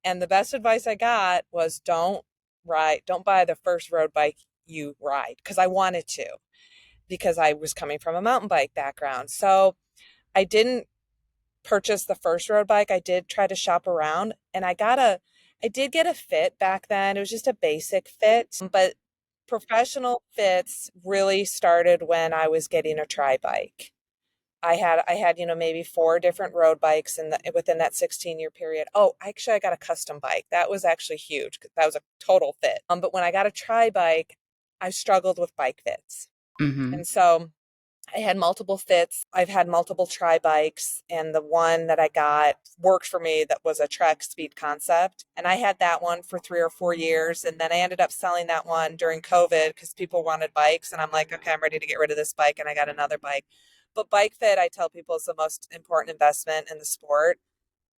And the best advice I got was don't buy the first road bike you ride, because I wanted to, because I was coming from a mountain bike background. So I didn't purchase the first road bike. I did try to shop around, and I did get a fit back then. It was just a basic fit, but professional fits really started when I was getting a tri bike. I had, maybe 4 different road bikes within that 16-year period. Oh, actually I got a custom bike. That was actually huge. That was a total fit. But when I got a tri bike, I struggled with bike fits. Mm-hmm. And so I had multiple fits. I've had multiple tri bikes, and the one that I got worked for me. That was a Trek Speed Concept. And I had that one for 3 or 4 years. And then I ended up selling that one during COVID because people wanted bikes. And I'm like, okay, I'm ready to get rid of this bike. And I got another bike. But bike fit, I tell people, is the most important investment in the sport.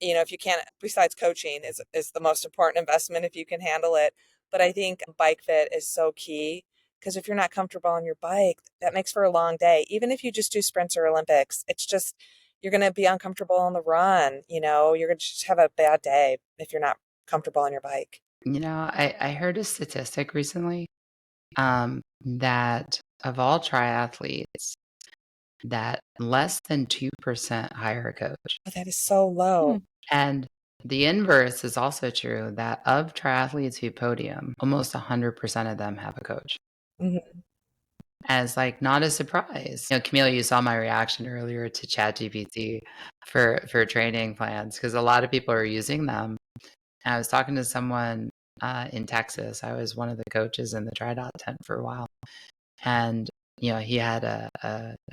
If you can't, besides coaching, is the most important investment if you can handle it. But I think bike fit is so key, because if you're not comfortable on your bike, that makes for a long day. Even if you just do sprints or Olympics, it's just, you're going to be uncomfortable on the run. You're going to just have a bad day if you're not comfortable on your bike. I heard a statistic recently that of all triathletes, that less than 2% hire a coach. Oh, that is so low. And the inverse is also true, that of triathletes who podium, almost 100% of them have a coach. Mm-hmm. As like not a surprise. Camille, you saw my reaction earlier to ChatGPT for training plans, because a lot of people are using them. I was talking to someone in Texas. I was one of the coaches in the TriDot tent for a while, and he had a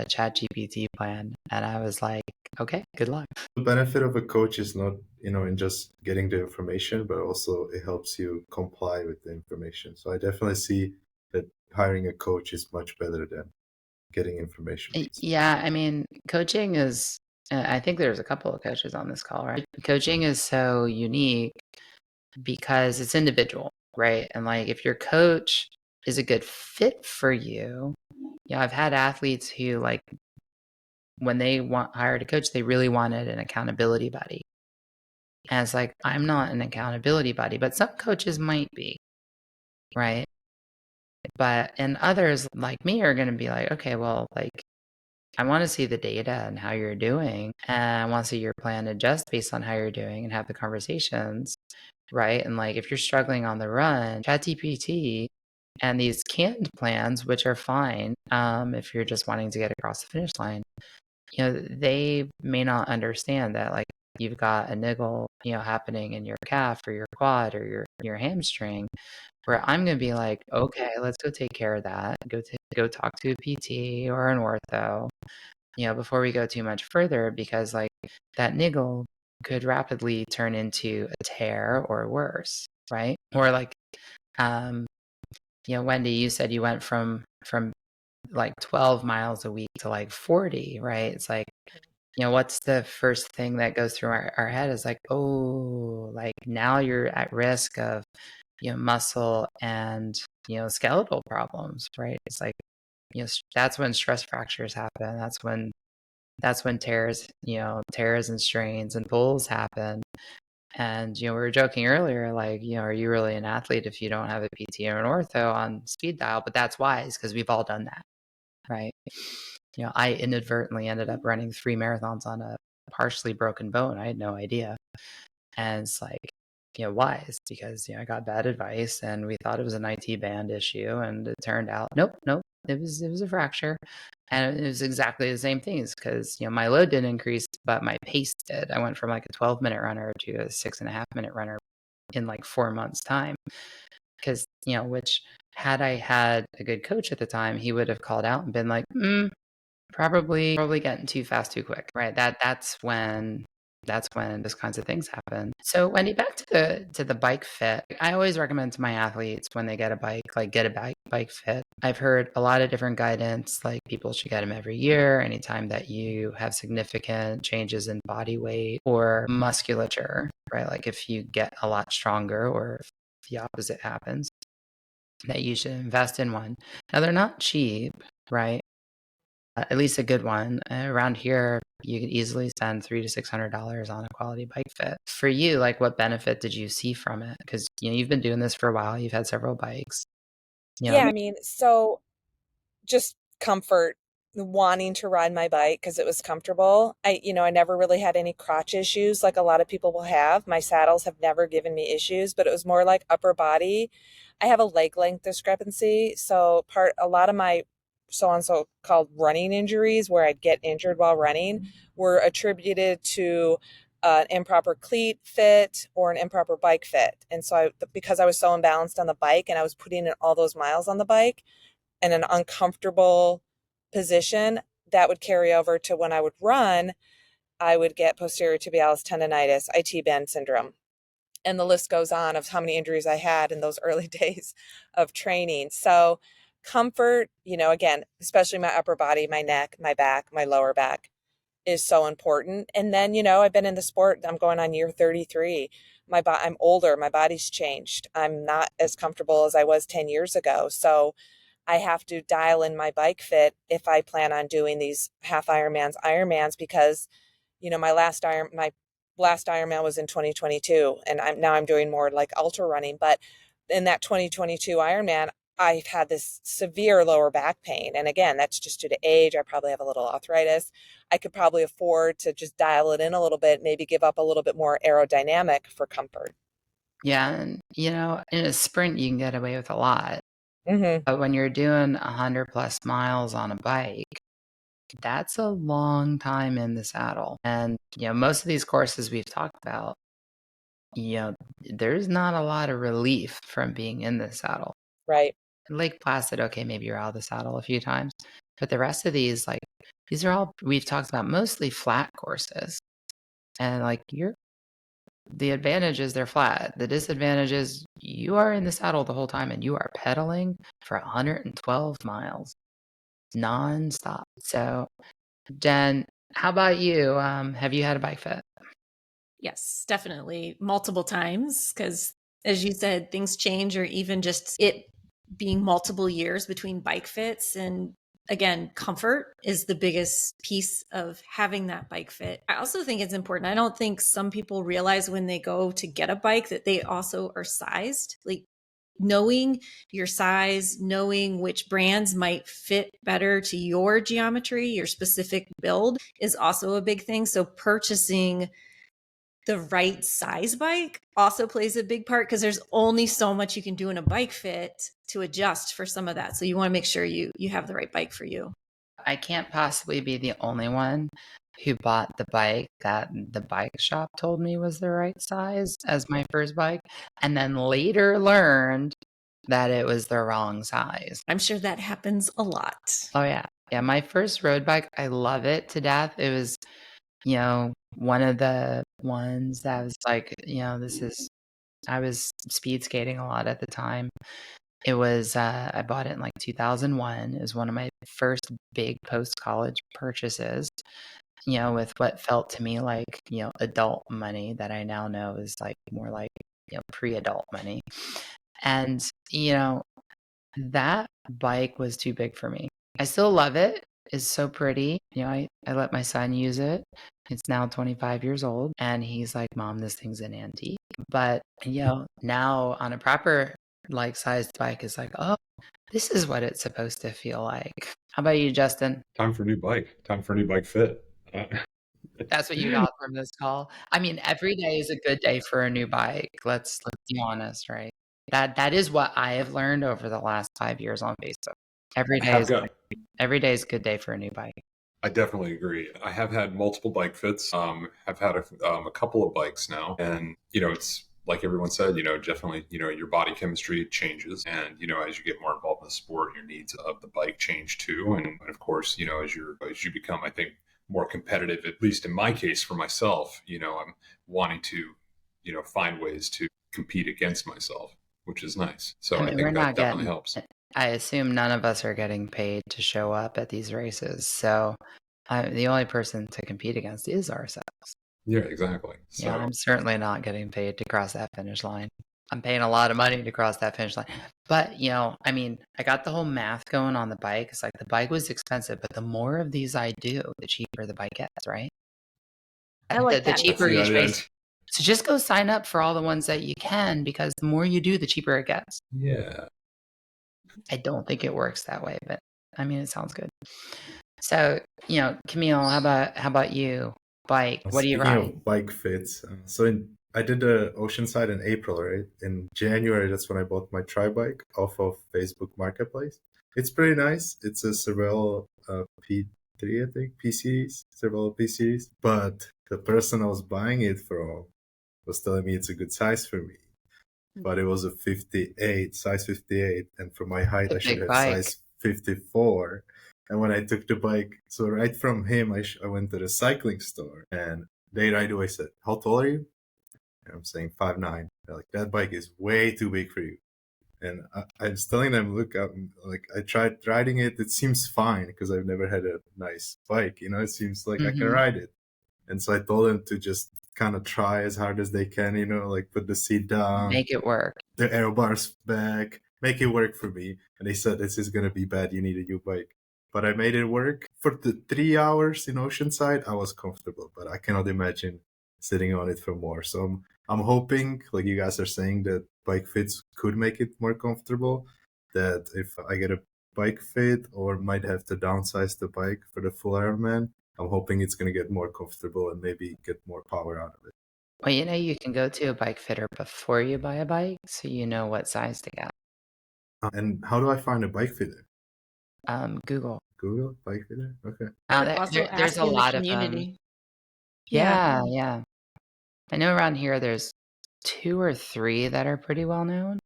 ChatGPT plan, and I was like, okay, good luck. The benefit of a coach is not, in just getting the information, but also it helps you comply with the information. So I definitely see that hiring a coach is much better than getting information. Yeah, I mean, coaching is, I think there's a couple of coaches on this call, right? Coaching is so unique because it's individual, right? And like, if your coach is a good fit for you, I've had athletes who, like, when they hired a coach, they really wanted an accountability buddy. And it's like, I'm not an accountability buddy, but some coaches might be, right? And others like me are going to be like, okay, well, like, I want to see the data and how you're doing, and I want to see your plan adjust based on how you're doing and have the conversations, right? And like, if you're struggling on the run, ChatGPT and these canned plans, which are fine if you're just wanting to get across the finish line, they may not understand that, like, you've got a niggle, happening in your calf or your quad or your hamstring, where I'm going to be like, okay, let's go take care of that. Go talk to a PT or an ortho, before we go too much further, because like that niggle could rapidly turn into a tear or worse, right? Or like, Wendy, you said you went from like 12 miles a week to like 40, right? It's like, what's the first thing that goes through our head is like, oh, like now you're at risk of, muscle and, skeletal problems, right? It's like, that's when stress fractures happen. That's when tears and strains and pulls happen. And, we were joking earlier, like, are you really an athlete if you don't have a PT or an ortho on speed dial? But that's wise, because we've all done that, right? I inadvertently ended up running 3 marathons on a partially broken bone. I had no idea. And it's like, wise, because, I got bad advice and we thought it was an IT band issue. And it turned out, nope, it was a fracture. And it was exactly the same things, because, my load didn't increase, but my pace did. I went from like a 12-minute runner to a 6.5-minute runner in like 4 months' time. Because, which, had I had a good coach at the time, he would have called out and been like, probably getting too fast, too quick, right? That's when those kinds of things happen. So Wendy, back to the bike fit. I always recommend to my athletes, when they get a bike, like, get a bike fit. I've heard a lot of different guidance, like people should get them every year, anytime that you have significant changes in body weight or musculature, right? Like if you get a lot stronger, or if the opposite happens, that you should invest in one. Now, they're not cheap, right? At least a good one. Around here, you could easily spend $300 to $600 on a quality bike fit. For you, like what benefit did you see from it? Because you've been doing this for a while. You've had several bikes. Yeah, I mean, so just comfort, wanting to ride my bike because it was comfortable. I never really had any crotch issues like a lot of people will have. My saddles have never given me issues, but it was more like upper body. I have a leg length discrepancy, so a lot of my so called running injuries where I'd get injured while running were attributed to an improper cleat fit or an improper bike fit. And so because I was so imbalanced on the bike and I was putting in all those miles on the bike, in an uncomfortable position, that would carry over to when I would run, I would get posterior tibialis tendonitis, IT band syndrome. And the list goes on of how many injuries I had in those early days of training. So comfort, again, especially my upper body, my neck, my back, my lower back is so important. And then, I've been in the sport, I'm going on year 33. I'm older, my body's changed. I'm not as comfortable as I was 10 years ago. So I have to dial in my bike fit if I plan on doing these half Ironmans, because my last Ironman was in 2022, and I'm doing more like ultra running. But in that 2022 Ironman, I've had this severe lower back pain, and again, that's just due to age. I probably have a little arthritis. I could probably afford to just dial it in a little bit, maybe give up a little bit more aerodynamic for comfort. Yeah. And, in a sprint, you can get away with a lot. Mm-hmm. But when you're doing 100 plus miles on a bike, that's a long time in the saddle. And, most of these courses we've talked about, there's not a lot of relief from being in the saddle. Right. Lake Placid, okay, maybe you're out of the saddle a few times. But the rest of these, these are all we've talked about, mostly flat courses. And the advantage is they're flat. The disadvantage is you are in the saddle the whole time and you are pedaling for 112 miles nonstop. So, Jen, how about you? Have you had a bike fit? Yes, definitely multiple times, because as you said, things change, or even just it being multiple years between bike fits. And again, comfort is the biggest piece of having that bike fit. I also think it's important. I don't think some people realize when they go to get a bike that they also are sized. Like knowing your size, knowing which brands might fit better to your geometry, your specific build is also a big thing. So purchasing the right size bike also plays a big part, because there's only so much you can do in a bike fit to adjust for some of that. So you want to make sure you have the right bike for you. I can't possibly be the only one who bought the bike that the bike shop told me was the right size as my first bike, and then later learned that it was the wrong size. I'm sure that happens a lot. Oh, yeah. Yeah, my first road bike, I love it to death. It was, one of the ones that was like, I was speed skating a lot at the time. It was, I bought it in like 2001. It was one of my first big post-college purchases, with what felt to me like, adult money that I now know is like more like, pre-adult money. And, that bike was too big for me. I still love it. It's so pretty. I let my son use it. It's now 25 years old. And he's like, Mom, this thing's an antique. But, now on a proper sized bike, it's like, oh, this is what it's supposed to feel like. How about you, Justin? Time for a new bike. Time for a new bike fit. That's what you got from this call. I mean, every day is a good day for a new bike. Let's be honest, right? That is what I have learned over the last 5 years on Facebook. Every day is a good day for a new bike. I definitely agree. I have had multiple bike fits. I've had a couple of bikes now, and it's like everyone said. Definitely, your body chemistry changes, and as you get more involved in the sport, your needs of the bike change too. And of course, as you become, I think, more competitive, at least in my case for myself, I'm wanting to, find ways to compete against myself, which is nice. So I think that definitely helps. I assume none of us are getting paid to show up at these races. So the only person to compete against is ourselves. Yeah, exactly. So, yeah, I'm certainly not getting paid to cross that finish line. I'm paying a lot of money to cross that finish line. But, I mean, I got the whole math going on the bike. It's like the bike was expensive, but the more of these I do, the cheaper the bike gets, right? I like The that. cheaper Yeah, each yeah. race. So just go sign up for all the ones that you can, because the more you do, the cheaper it gets. Yeah. I don't think it works that way, but I mean, it sounds good. So, Camille, how about you? Bike, what do you Speaking ride? of bike fits, I did the Oceanside in April, right? In January, that's when I bought my tri bike off of Facebook Marketplace. It's pretty nice. It's a Cervelo P3, I think, P series, Cervelo P series. But the person I was buying it from was telling me it's a good size for me. But it was a 58, size 58, and for my height, A I should big have bike. size 54. And when I took the bike, so right from him, I went to the cycling store, and they right away said, "How tall are you?" And I'm saying 5'9". They're like, "That bike is way too big for you." And I was telling them, "Look, I tried riding it. It seems fine because I've never had a nice bike. It seems like I can Mhm. ride it." And so I told them to just kind of try as hard as they can, like put the seat down, Make it work. the aero bars back, make it work for me. And they said, "This is going to be bad. You need a new bike." But I made it work. For the 3 hours in Oceanside, I was comfortable, but I cannot imagine sitting on it for more. So I'm hoping, like you guys are saying, that bike fits could make it more comfortable. That if I get a bike fit or might have to downsize the bike for the full Ironman, I'm hoping it's going to get more comfortable and maybe get more power out of it. Well, you can go to a bike fitter before you buy a bike, so you know what size to get. And how do I find a bike fitter? Google. Google bike fitter? Okay. I would also There's ask a in the lot of them. community. Yeah. I know around here there's 2 or 3 that are pretty well known.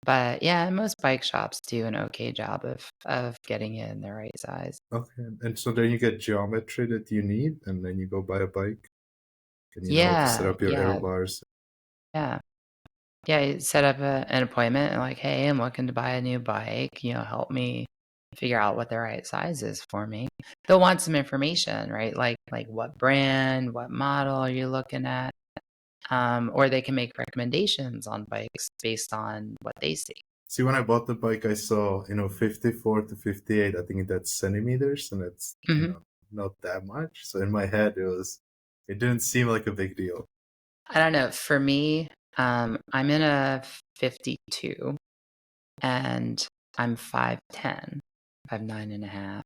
But yeah, most bike shops do an okay job of getting it in the right size. Okay. And so then you get geometry that you need, and then you go buy a bike, and you know how to set Yeah, up your aero bars. yeah. Yeah, you set up an appointment and like, hey, I'm looking to buy a new bike. Help me figure out what the right size is for me. They'll want some information, right? Like what brand, what model are you looking at? Or they can make recommendations on bikes based on what they see. See, when I bought the bike, I saw, 54 to 58, I think that's centimeters, and it's, not that much. So in my head, it didn't seem like a big deal. I don't know. For me, I'm in a 52 and I'm 5'10", 5'9.5".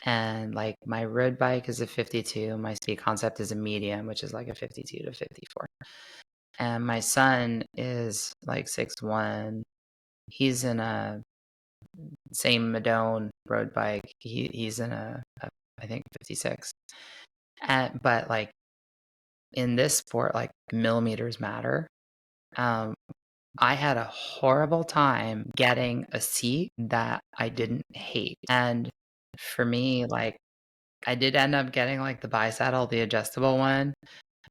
And like my road bike is a 52. My speed concept is a medium, which is like a 52 to 54. And my son is like 6'1". He's in a same Madone road bike. He's in I think 56. But like in this sport, like millimeters matter. I had a horrible time getting a seat that I didn't hate. And for me, like I did end up getting like the bi-saddle, the adjustable one,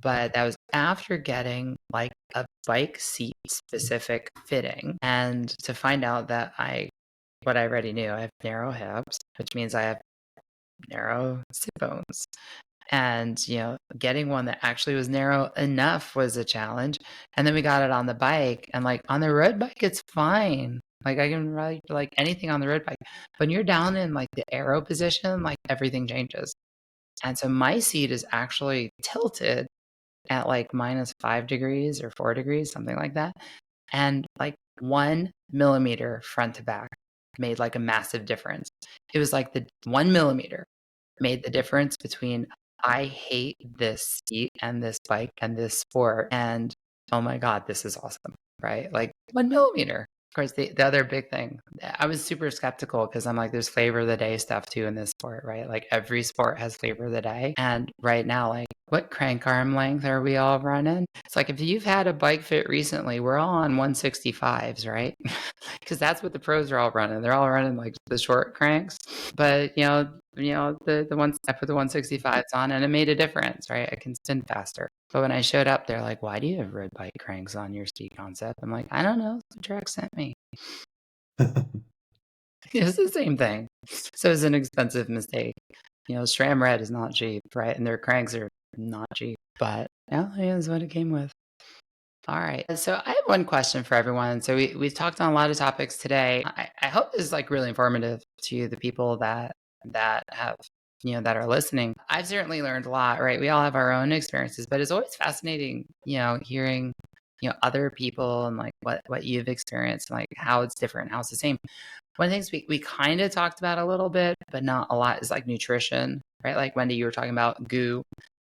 but that was after getting like a bike seat specific fitting. And to find out that what I already knew, I have narrow hips, which means I have narrow sit bones. And, getting one that actually was narrow enough was a challenge. And then we got it on the bike, and like on the road bike, it's fine. Like I can ride like anything on the road bike. When you're down in like the aero position, like everything changes. And so my seat is actually tilted at like -5 degrees or 4 degrees, something like that. And like 1 millimeter front to back made like a massive difference. It was like the 1 millimeter made the difference between I hate this seat and this bike and this sport, and oh my God, this is awesome, right? Like 1 millimeter. Of course, the other big thing, I was super skeptical because I'm like, there's flavor of the day stuff too in this sport, right? Like every sport has flavor of the day. And right now, like what crank arm length are we all running? It's like if you've had a bike fit recently, we're all on 165s, right? Because that's what the pros are all running. They're all running like the short cranks. But the ones I put the 165s on and it made a difference, right? I can spin faster. But when I showed up, they're like, "Why do you have road bike cranks on your speed concept?" I'm like, "I don't know. The track sent me." It's the same thing. So it's an expensive mistake. SRAM Red is not cheap, right? And their cranks are not cheap. But yeah, it's what it came with. All right. So I have one question for everyone. So we've talked on a lot of topics today. I hope this is like really informative to the people that have, that are listening. I've certainly learned a lot, right? We all have our own experiences, but it's always fascinating, hearing, other people and like what you've experienced and like how it's different, how it's the same. One of the things we kind of talked about a little bit, but not a lot, is like nutrition, right? Like Wendy, you were talking about goo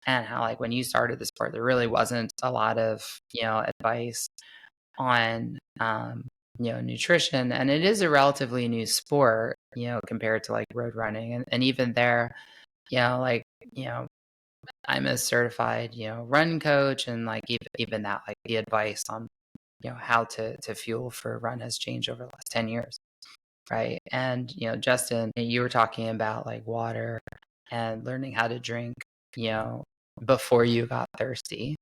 and how like when you started the sport, there really wasn't a lot of, advice on, nutrition. And it is a relatively new sport, compared to like road running. And even there, like, I'm a certified, run coach, and like even that, like the advice on, how to fuel for a run has changed over the last 10 years. Right. And, Justin, you were talking about like water and learning how to drink, before you got thirsty,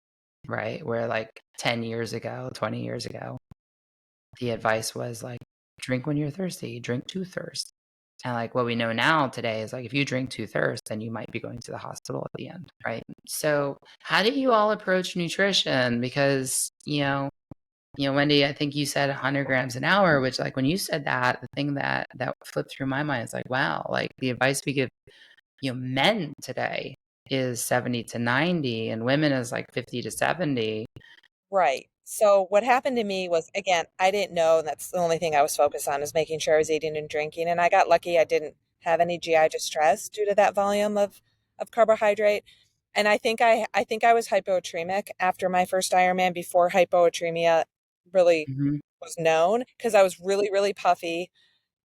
right? Where like 10 years ago, 20 years ago, the advice was like, drink when you're thirsty, drink to thirst. And like what we know now today is like, if you drink to thirst, then you might be going to the hospital at the end. Right. So how do you all approach nutrition? Because, Wendy, I think you said 100 grams an hour, which like when you said that, the thing that flipped through my mind is like, wow, like the advice we give, men today is 70 to 90 and women is like 50 to 70. Right. So what happened to me was, again, I didn't know, and that's the only thing I was focused on, is making sure I was eating and drinking. And I got lucky I didn't have any GI distress due to that volume of carbohydrate. And I think I was hypoatremic after my first Ironman, before hypoatremia really Hmm. was known, because I was really, really puffy.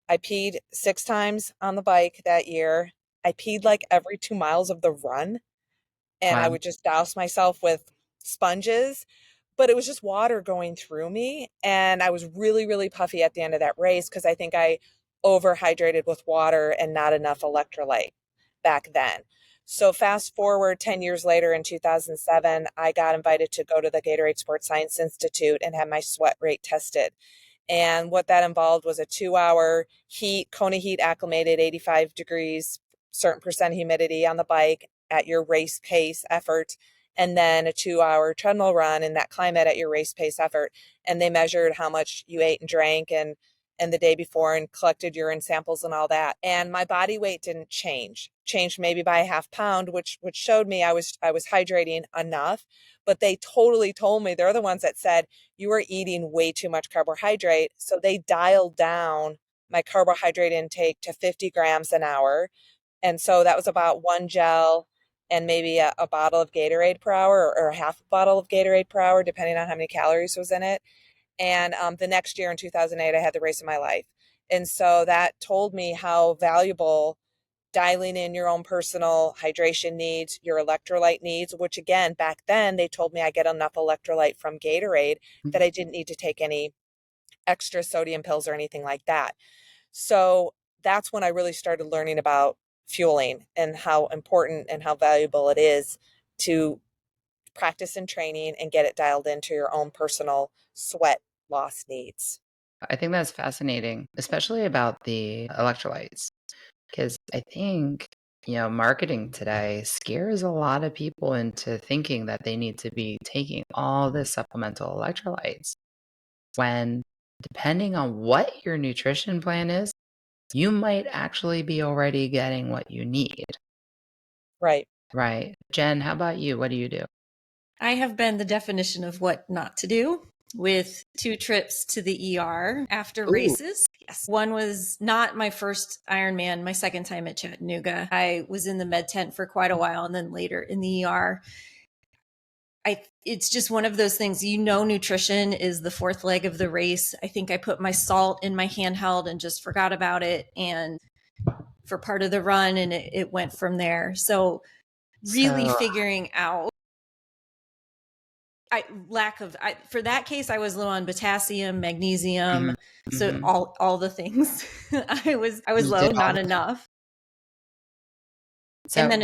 I peed 6 times on the bike that year. I peed like every 2 miles of the run, and I Wow. would just douse myself with sponges, but it was just water going through me. And I was really, really puffy at the end of that race because I think I overhydrated with water and not enough electrolyte back then. So fast forward 10 years later, in 2007, I got invited to go to the Gatorade Sports Science Institute and have my sweat rate tested. And what that involved was a 2 hour heat, Kona heat acclimated, 85 degrees, certain percent humidity on the bike at your race pace effort, and then a 2 hour treadmill run in that climate at your race pace effort. And they measured how much you ate and drank and the day before, and collected urine samples and all that. And my body weight didn't changed maybe by a half pound, which showed me I was hydrating enough. But they totally told me, they're the ones that said, you were eating way too much carbohydrate. So they dialed down my carbohydrate intake to 50 grams an hour. And so that was about one gel and maybe a bottle of Gatorade per hour, or a half a bottle of Gatorade per hour, depending on how many calories was in it. And the next year in 2008, I had the race of my life. And so that told me how valuable dialing in your own personal hydration needs, your electrolyte needs, which again, back then they told me I get enough electrolyte from Gatorade that I didn't need to take any extra sodium pills or anything like that. So that's when I really started learning about fueling and how important and how valuable it is to practice and training and get it dialed into your own personal sweat loss needs. I think that's fascinating, especially about the electrolytes, because I think, marketing today scares a lot of people into thinking that they need to be taking all this supplemental electrolytes when, depending on what your nutrition plan is, you might actually be already getting what you need. Right. Right. Jen, how about you? What do you do? I have been the definition of what not to do, with 2 trips to the ER after Ooh. races. Yes. One was not my first Ironman, my second time at Chattanooga. I was in the med tent for quite a while and then later in the ER. It's just one of those things, nutrition is the fourth leg of the race. I think I put my salt in my handheld and just forgot about it, and for part of the run, and it went from there. So really So, figuring out for that case, I was low on potassium, magnesium, so mhm. all the things. I was You low, did all not the things. enough. And So then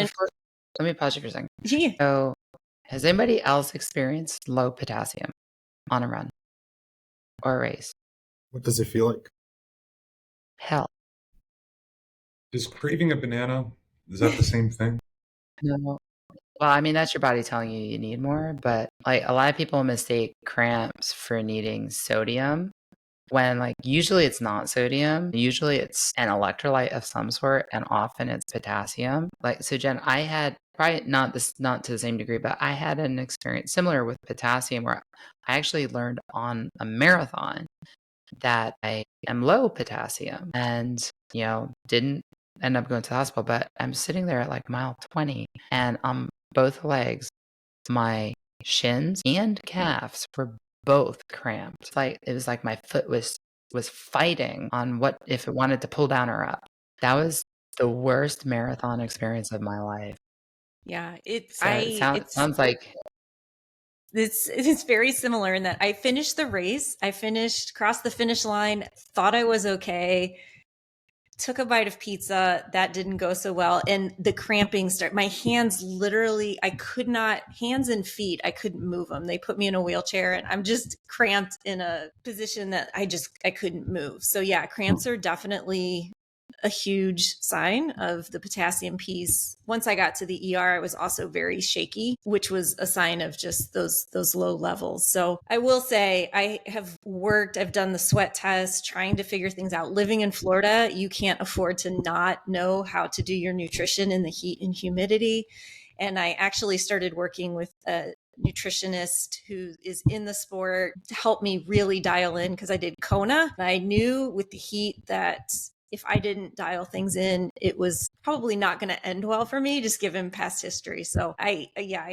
let me pause you for a second. yeah, So has anybody else experienced low potassium on a run or a race? What does it feel like? Hell, Is craving a banana, is that the same thing? no. Well, I mean, that's your body telling you you need more, but like a lot of people mistake cramps for needing sodium when like usually it's not sodium. Usually it's an electrolyte of some sort, and often it's potassium. Like, so Jen, I had probably not to the same degree, but I had an experience similar with potassium where I actually learned on a marathon that I am low potassium and, didn't end up going to the hospital, but I'm sitting there at like mile 20 and on both legs, my shins and calves were both cramped. Like it was like my foot was fighting on what if it wanted to pull down or up. That was the worst marathon experience of my life. Yeah, So sounds like it's very similar in that I finished the race. Crossed the finish line, thought I was okay, took a bite of pizza, that didn't go so well, and the cramping started. My hands literally, I could not, hands and feet, I couldn't move them. They put me in a wheelchair and I'm just cramped in a position that I couldn't move. So yeah, cramps are definitely a huge sign of the potassium piece. Once I got to the ER, I was also very shaky, which was a sign of just those low levels. So I will say I've done the sweat test, trying to figure things out. Living in Florida, you can't afford to not know how to do your nutrition in the heat and humidity. And I actually started working with a nutritionist who is in the sport to help me really dial in, because I did Kona. I knew with the heat that if I didn't dial things in, it was probably not going to end well for me, just given past history. So I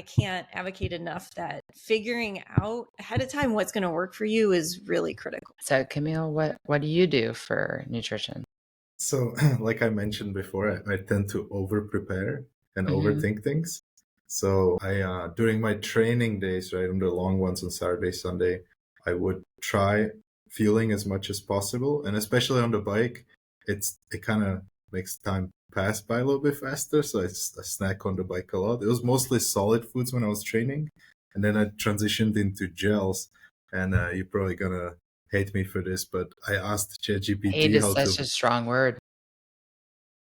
can't advocate enough that figuring out ahead of time what's going to work for you is really critical. So Camille, what do you do for nutrition? So, like I mentioned before, I tend to over prepare and Mhm. overthink things. So I during my training days, right, on the long ones on Saturday, Sunday, I would try fueling as much as possible, and especially on the bike, it kind of makes time pass by a little bit faster. So I snack on the bike a lot. It was mostly solid foods when I was training, and then I transitioned into gels. And you're probably gonna hate me for this, but I asked Hate ChatGPT is such a strong word.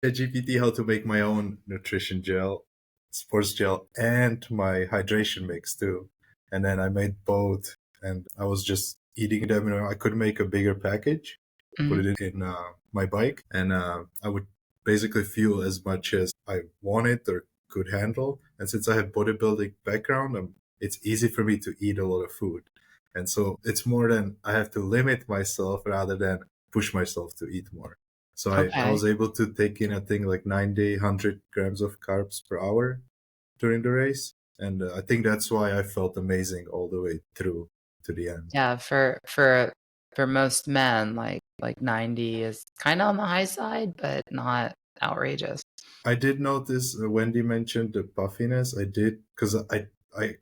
how to make my own nutrition gel, sports gel, and my hydration mix too. And then I made both, and I was just eating them. I could make a bigger package, put Mhm. it in my bike, and I would basically fuel as much as I wanted or could handle. And since I have bodybuilding background, it's easy for me to eat a lot of food. And so it's more than I have to limit myself rather than push myself to eat more. So I Okay. was able to take in, I think, like 90, 100 grams of carbs per hour during the race. And I think that's why I felt amazing all the way through to the end. Yeah, for most men, like 90 is kind of on the high side, but not outrageous. I did notice Wendy mentioned the puffiness. I did, because I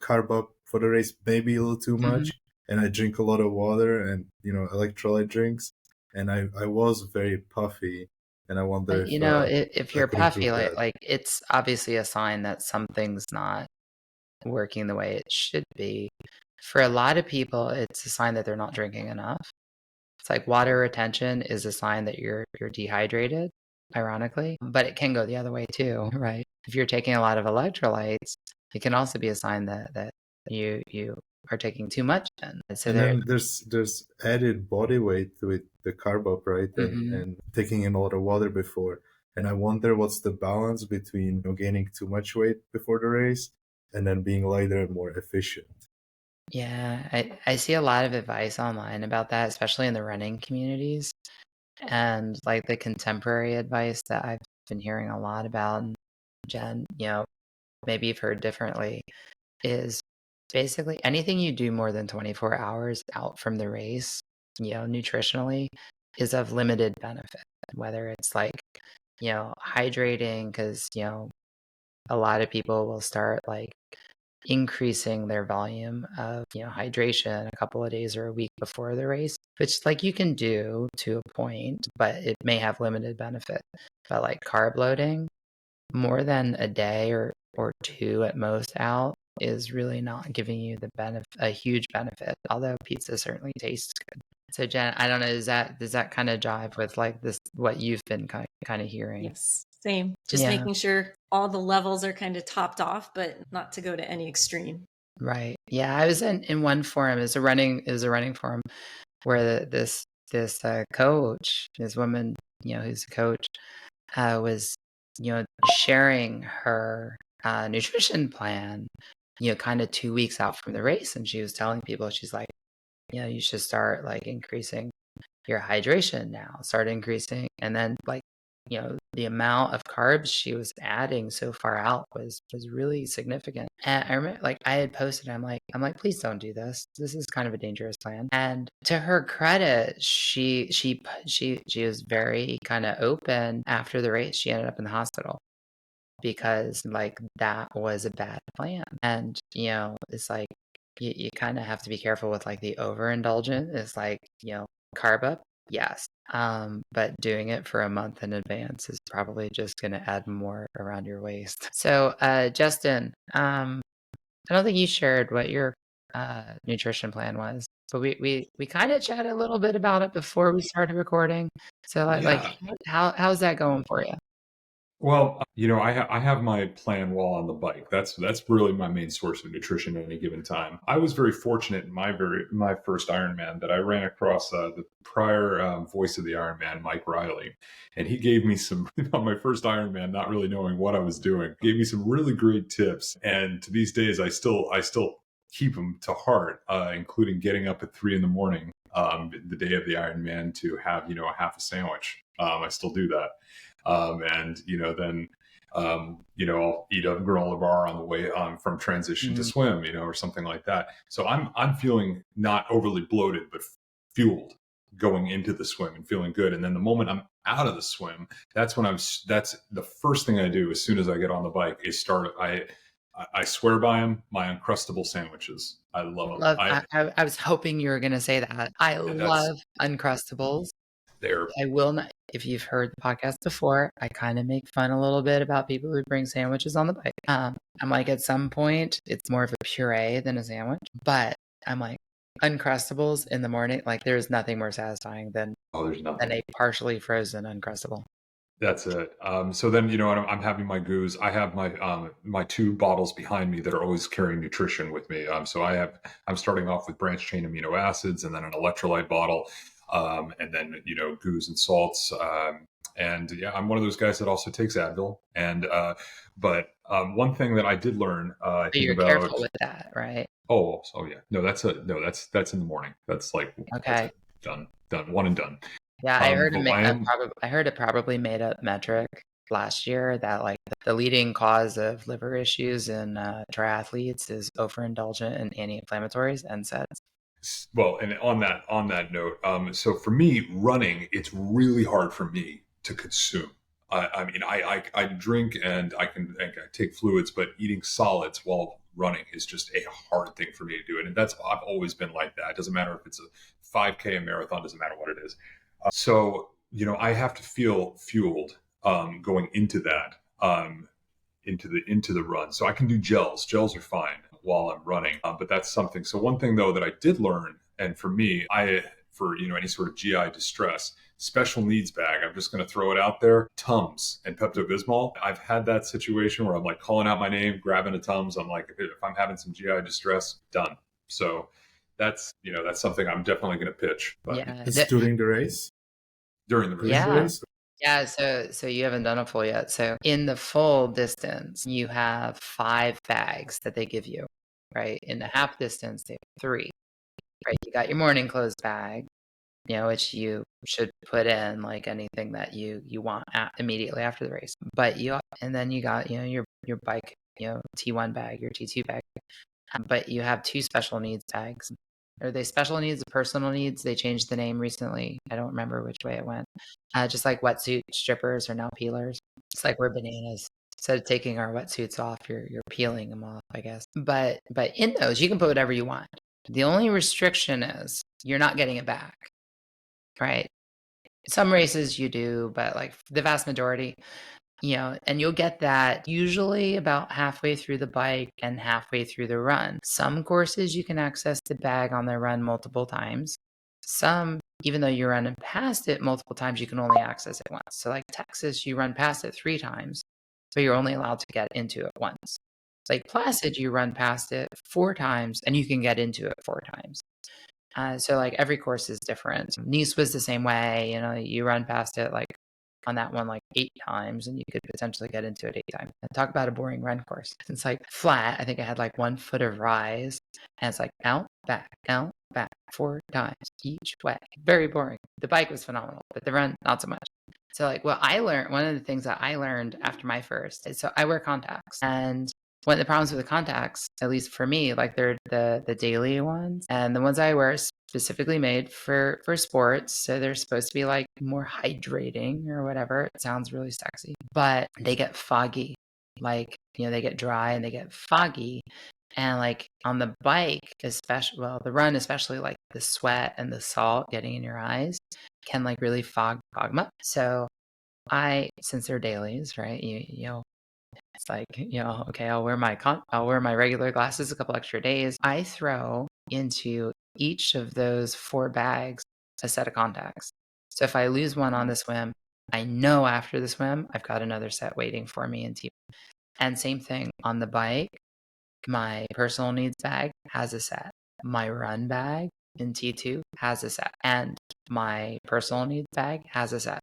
carb up for the race maybe a little too Mhm. much, and I drink a lot of water and, electrolyte drinks. And I was very puffy, and I wonder But if if I you're could puffy, improve like that. like it's obviously a sign that something's not working the way it should be. For a lot of people, it's a sign that they're not drinking enough. It's like water retention is a sign that you're dehydrated, ironically, but it can go the other way too, right? If you're taking a lot of electrolytes, it can also be a sign that you are taking too much in. So And there, then there's added body weight with the carb up, right? mhm. And taking in a lot of water before. And I wonder what's the balance between gaining too much weight before the race and then being lighter and more efficient. Yeah, I see a lot of advice online about that, especially in the running communities. And like the contemporary advice that I've been hearing a lot about, and Jen, maybe you've heard differently, is basically anything you do more than 24 hours out from the race, nutritionally, is of limited benefit. Whether it's like, hydrating, because, a lot of people will start like increasing their volume of hydration a couple of days or a week before the race, which like you can do to a point, but it may have limited benefit. But like carb loading more than a day or two at most out is really not giving you a huge benefit, although pizza certainly tastes good. So Jen, I don't know, does that kind of jive with like this, what you've been kind of hearing? Yes, same. Just Yeah. making sure all the levels are kind of topped off, but not to go to any extreme. Right. Yeah. I was in one forum, it was a running forum where this coach, this woman, who's a coach, was, sharing her nutrition plan, kind of 2 weeks out from the race. And she was telling people, she's like, you should start like increasing your hydration now, start increasing. And then like, the amount of carbs she was adding so far out was really significant. And I remember like I had posted, I'm like, please don't do this. This is kind of a dangerous plan. And to her credit, she was very kind of open after the race. She ended up in the hospital because like that was a bad plan. And it's like you kind of have to be careful with like the overindulgent. It's like, carb up, yes. But doing it for a month in advance is probably just going to add more around your waist. So, Justin, I don't think you shared what your nutrition plan was, but we kind of chatted a little bit about it before we started recording. So, like, how's that going for you? Well, I have my plan while on the bike. That's really my main source of nutrition at any given time. I was very fortunate in my first Ironman that I ran across the prior voice of the Ironman, Mike Riley, and he gave me some on my first Ironman, not really knowing what I was doing, gave me some really great tips. And to these days, I still keep them to heart, including getting up at 3 a.m. The day of the Ironman to have a half a sandwich. I still do that. And then I'll eat a granola bar on the way from transition to swim, or something like that. So I'm feeling not overly bloated, but fueled going into the swim and feeling good. And then the moment I'm out of the swim, that's the first thing I do as soon as I get on the bike is start. I swear by them, my Uncrustable sandwiches. I love them. I was hoping you were going to say that. I love Uncrustables. I will not. If you've heard the podcast before, I kind of make fun a little bit about people who bring sandwiches on the bike. I'm like, at some point, it's more of a puree than a sandwich. But I'm like, Uncrustables in the morning, like there's nothing more satisfying than a partially frozen Uncrustable. That's it. So then, I'm having my goos. I have my 2 bottles behind me that are always carrying nutrition with me. So I'm starting off with branched chain amino acids and then an electrolyte bottle. And then, goos and salts. And yeah, I'm one of those guys that also takes Advil. And, but one thing that I did learn, you're careful with that, right? Oh yeah. No, that's in the morning. That's like, okay. Done, one and done. Yeah. I heard it probably made a metric last year that like the leading cause of liver issues in triathletes is overindulgent in anti-inflammatories and NSAIDs. Well, and on that note, so for me, running, it's really hard for me to consume. I mean, I drink and I take fluids, but eating solids while running is just a hard thing for me to do. And I've always been like that. It doesn't matter if it's a 5K, a marathon, doesn't matter what it is. So, I have to feel fueled going into that, into the run. So I can do gels. Gels are fine while I'm running, but that's something. So one thing though that I did learn, and for me, for any sort of GI distress, special needs bag, I'm just going to throw it out there, Tums and Pepto-Bismol. I've had that situation where I'm like calling out my name, grabbing a Tums. I'm like, if I'm having some GI distress, done. So that's something I'm definitely going to pitch. But yeah, it's during the race. During the race. Yeah. So you haven't done a full yet. So in the full distance, you have 5 bags that they give you, right? In the half distance, they have 3, right? You got your morning clothes bag, which you should put in like anything that you want immediately after the race. But and then you got, your bike, T1 bag, your T2 bag. But you have 2 special needs bags. Are they special needs or personal needs? They changed the name recently. I don't remember which way it went. Just like wetsuit strippers are now peelers. It's like we're bananas. Instead of taking our wetsuits off, you're peeling them off, I guess. But in those, you can put whatever you want. The only restriction is you're not getting it back, right? Some races you do, but like the vast majority, and you'll get that usually about halfway through the bike and halfway through the run. Some courses you can access the bag on the run multiple times. Some, even though you're running past it multiple times, you can only access it once. So like Texas, you run past it 3 times, but you're only allowed to get into it once. Like Placid, you run past it 4 times and you can get into it 4 times. So like every course is different. Nice was the same way, you know, you run past it like on that one like 8 times and you could potentially get into it 8 times. And talk about a boring run course. It's like flat. I think I had like 1 foot of rise and it's like out, back, 4 times each way. Very boring. The bike was phenomenal, but the run, not so much. So like what I learned, one of the things that I learned after my first is, so I wear contacts, and one of the problems with the contacts, at least for me, like they're the daily ones, and the ones I wear are specifically made for sports. So they're supposed to be like more hydrating or whatever. It sounds really sexy, but they get foggy. Like, you know, they get dry and they get foggy. And like on the bike, especially, well, the run, especially, like the sweat and the salt getting in your eyes can like really fog them up. So since they're dailies, right? You know, it's like, you know, okay, I'll wear my regular glasses a couple extra days. I throw into each of those 4 bags a set of contacts. So if I lose one on the swim, I know after the swim I've got another set waiting for me in T. And same thing on the bike. My personal needs bag has a set. My run bag in T2 has a set. And my personal needs bag has a set.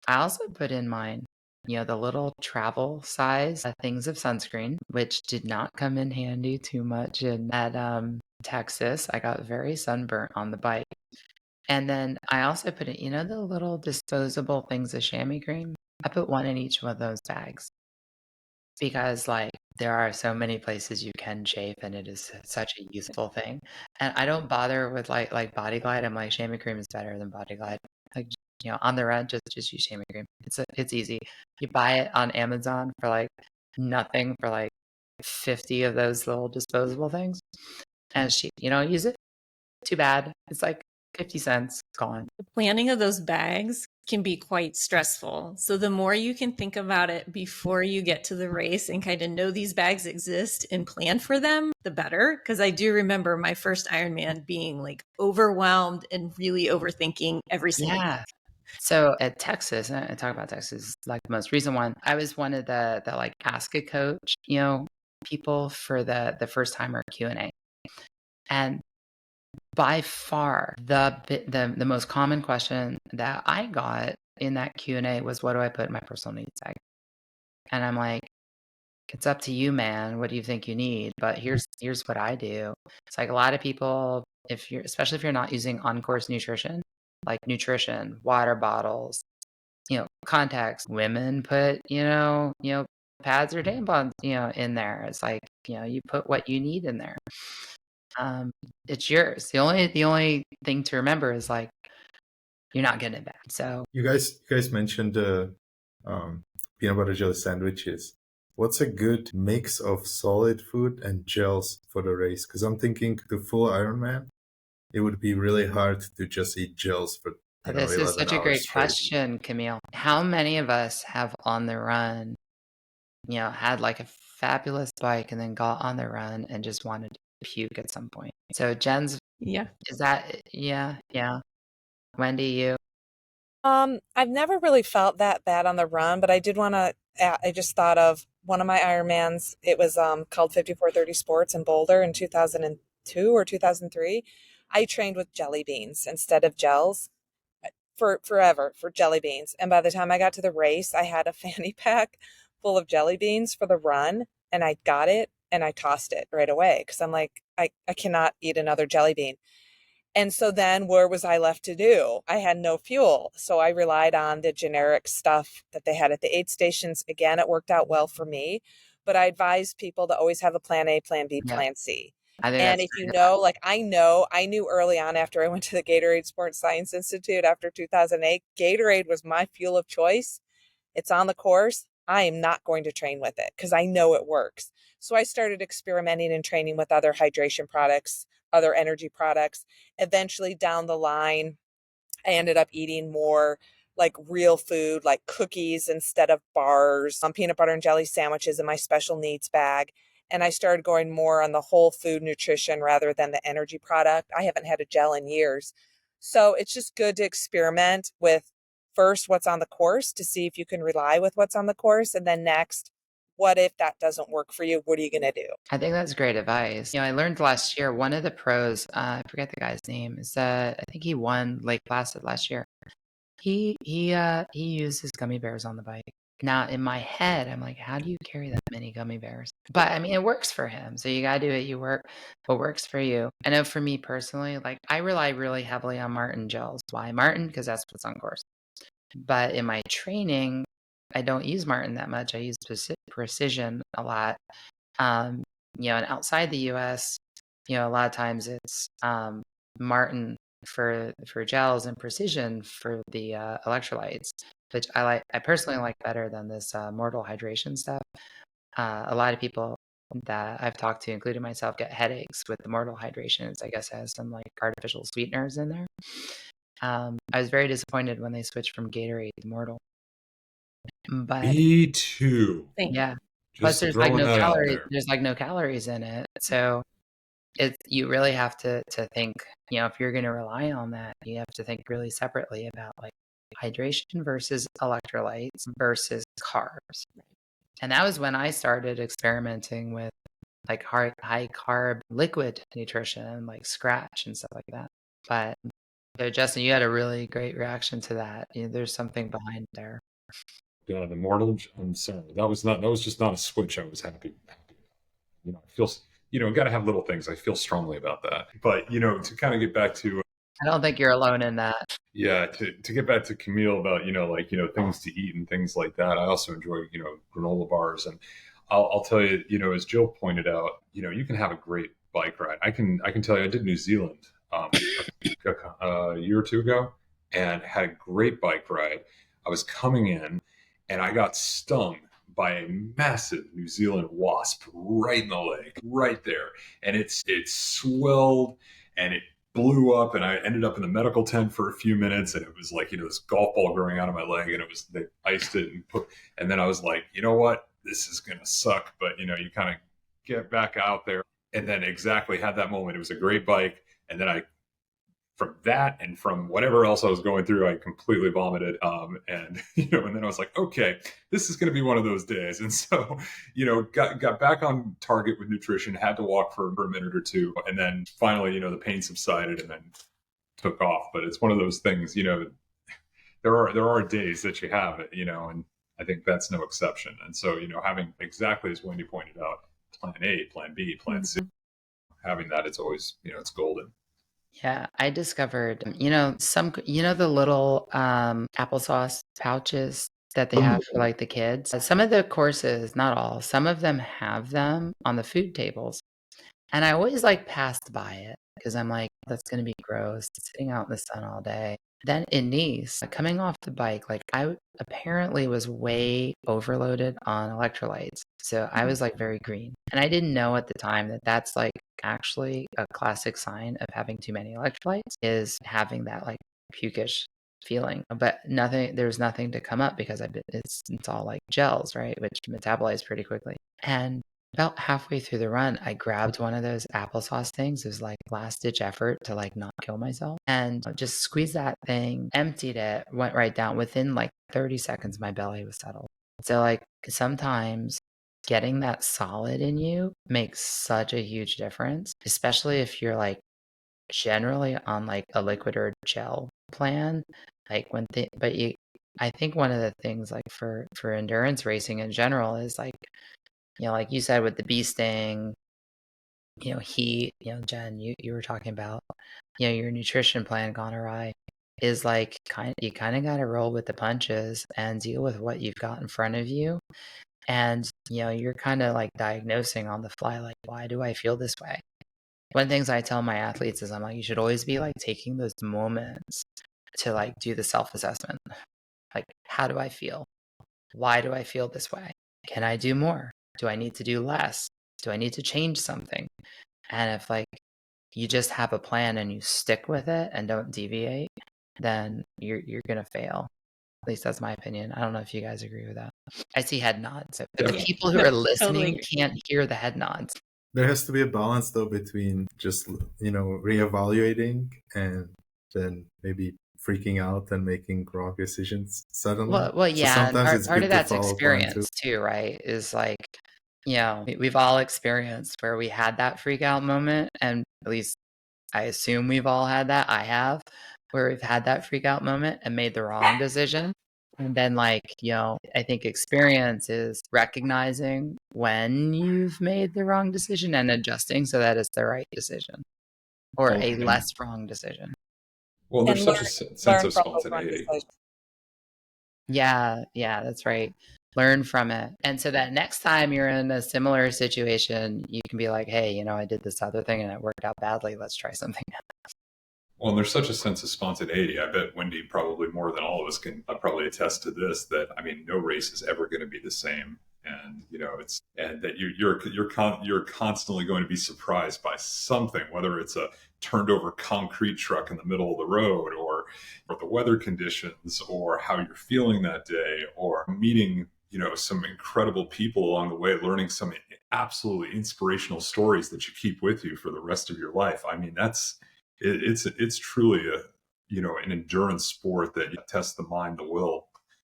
I also put in mine, you know, the little travel size things of sunscreen, which did not come in handy too much at Texas. I got very sunburnt on the bike. And then I also put in, you know, the little disposable things of chamois cream. I put one in each one of those bags because like there are so many places you can chafe and it is such a useful thing. And I don't bother with like Body Glide. I'm like, chamois cream is better than Body Glide. Like, you know, on the run, just use chamois cream. It's easy. You buy it on Amazon for like nothing, for like 50 of those little disposable things. And it's cheap. You know, use it. Too bad. It's like 50 cents gone. The planning of those bags can be quite stressful. So the more you can think about it before you get to the race and kind of know these bags exist and plan for them, the better. Because I do remember my first Ironman being like overwhelmed and really overthinking every single Yeah. So at Texas, and I talk about Texas, like the most recent one, I was one of the like ask a coach, you know, people for the first timer Q&A. And by far the most common question that I got in that Q&A was, what do I put in my personal needs bag? And I'm like, it's up to you, man. What do you think you need? But here's what I do. It's like a lot of people, especially if you're not using on-course nutrition, like nutrition, water bottles, you know, contacts. Women put, pads or tampons, you know, in there. It's like, you know, you put what you need in there. It's yours. The only thing to remember is like, you're not getting it back. So You guys mentioned peanut butter jelly sandwiches. What's a good mix of solid food and gels for the race? Because I'm thinking the full Ironman, it would be really hard to just eat gels for this is 11 such a hours great straight. question, Camille. How many of us have on the run, you know, had like a fabulous bike and then got on the run and just wanted to puke at some point? So Jen's, Yeah. is that, yeah. Wendy, you? I've never really felt that bad on the run, but I did want to. I just thought of one of my Ironmans. It was called 5430 Sports in Boulder in 2002 or 2003. I trained with jelly beans instead of gels for forever for jelly beans. And by the time I got to the race, I had a fanny pack full of jelly beans for the run, and I got it and I tossed it right away because I'm like, I cannot eat another jelly bean. And so then where was I left to do? I had no fuel. So I relied on the generic stuff that they had at the aid stations. Again, it worked out well for me, but I advise people to always have a plan A, plan B, Yeah, plan C. I think And that's if you great. know, like I knew early on after I went to the Gatorade Sports Science Institute after 2008, Gatorade was my fuel of choice. It's on the course. I am not going to train with it because I know it works. So I started experimenting and training with other hydration products, other energy products. Eventually down the line, I ended up eating more like real food, like cookies instead of bars, peanut butter and jelly sandwiches in my special needs bag. And I started going more on the whole food nutrition rather than the energy product. I haven't had a gel in years. So it's just good to experiment with first what's on the course to see if you can rely with what's on the course. And then next, what if that doesn't work for you? What are you going to do? I think that's great advice. I learned last year, one of the pros, I forget the guy's name, is that I think he won Lake Placid last year. He used his gummy bears on the bike. Now in my head, I'm like, how do you carry that many gummy bears? But I mean, it works for him. So you gotta do it. What works for you. I know for me personally, like I rely really heavily on Martin gels. Why Martin? Because that's what's on course. But in my training, I don't use Martin that much. I use Precision a lot. And outside the US, a lot of times it's Martin for gels and Precision for the electrolytes, which I personally like better than this Mortal hydration stuff. A lot of people that I've talked to, including myself, get headaches with the Mortal hydrations. I guess it has some like artificial sweeteners in there. I was very disappointed when they switched from Gatorade to Mortal. But Me too. yeah. Plus, Just there's like throwing no that out calories. there. There's like no calories in it, so you really have to think. If you're going to rely on that, you have to think really separately about like hydration versus electrolytes versus carbs. And that was when I started experimenting with like high carb liquid nutrition, like Scratch and stuff like that. But so Justin, you had a really great reaction to that. There's something behind there. The Mortal, I'm sorry. That was just not a switch I was happy. I feel, got to have little things. I feel strongly about that. But, to kind of get back to, I don't think you're alone in that. yeah, to get back to Camille about, things to eat and things like that. I also enjoy, granola bars. And I'll tell you, as Jill pointed out, you can have a great bike ride. I can tell you, I did New Zealand a year or two ago and had a great bike ride. I was coming in and I got stung by a massive New Zealand wasp right in the leg, right there. And it swelled and it blew up, and I ended up in the medical tent for a few minutes, and it was like, this golf ball growing out of my leg, and they iced it and then I was like, you know what? This is going to suck. But, you kind of get back out there, and then exactly had that moment. It was a great bike. And then from that and from whatever else I was going through, I completely vomited. And then I was like, okay, this is going to be one of those days. And so, got back on target with nutrition, had to walk for a minute or two. And then finally, the pain subsided and then took off. But it's one of those things, there are days that you have it, and I think that's no exception. And so, having exactly as Wendy pointed out, plan A, plan B, plan C, having that, it's always, it's golden. Yeah, I discovered, the little applesauce pouches that they have for like the kids. Some of the courses, not all, some of them have them on the food tables. And I always like passed by it because I'm like, that's going to be gross, sitting out in the sun all day. Then in Nice, coming off the bike, like I apparently was way overloaded on electrolytes. So I was like very green. And I didn't know at the time that that's like actually a classic sign of having too many electrolytes is having that like pukish feeling. But there's nothing to come up because it's all like gels, right? Which metabolize pretty quickly. And about halfway through the run, I grabbed one of those applesauce things. It was like last ditch effort to like not kill myself and just squeezed that thing, emptied it, went right down. Within like 30 seconds, my belly was settled. So like sometimes getting that solid in you makes such a huge difference, especially if you're like generally on like a liquid or gel plan. Like I think one of the things like for endurance racing in general is like, like you said with the bee sting, heat, Jen, you were talking about, your nutrition plan gone awry is like you kind of got to roll with the punches and deal with what you've got in front of you. And, you're kind of like diagnosing on the fly, like, why do I feel this way? One of the things I tell my athletes is I'm like, you should always be like taking those moments to like do the self-assessment. Like, how do I feel? Why do I feel this way? Can I do more? Do I need to do less? Do I need to change something? And if like you just have a plan and you stick with it and don't deviate, then you're gonna fail. At least that's my opinion. I don't know if you guys agree with that. I see head nods. So the people who are listening can't hear the head nods. There has to be a balance though between just reevaluating and than maybe freaking out and making wrong decisions suddenly. Well, So yeah, and sometimes it's part of good to that's follow plan too. experience too, right? Is like, we've all experienced where we had that freak out moment, and at least I assume we've all had that. I have, where we've had that freak out moment and made the wrong decision. And then, like, I think experience is recognizing when you've made the wrong decision and adjusting so that it's the right decision or Well, a less wrong decision. well, there's And such a sense learn of from those wrong spontaneity. decisions. Yeah, that's right. Learn from it. And so that next time you're in a similar situation, you can be like, hey, I did this other thing and it worked out badly. Let's try something else. Well, and there's such a sense of spontaneity. I bet Wendy, probably more than all of us, can probably attest to this. That, I mean, no race is ever going to be the same, and and that you're constantly going to be surprised by something, whether it's a turned over concrete truck in the middle of the road, or the weather conditions, or how you're feeling that day, or meeting some incredible people along the way, learning some absolutely inspirational stories that you keep with you for the rest of your life. I mean, it's truly an endurance sport that tests the mind, the will,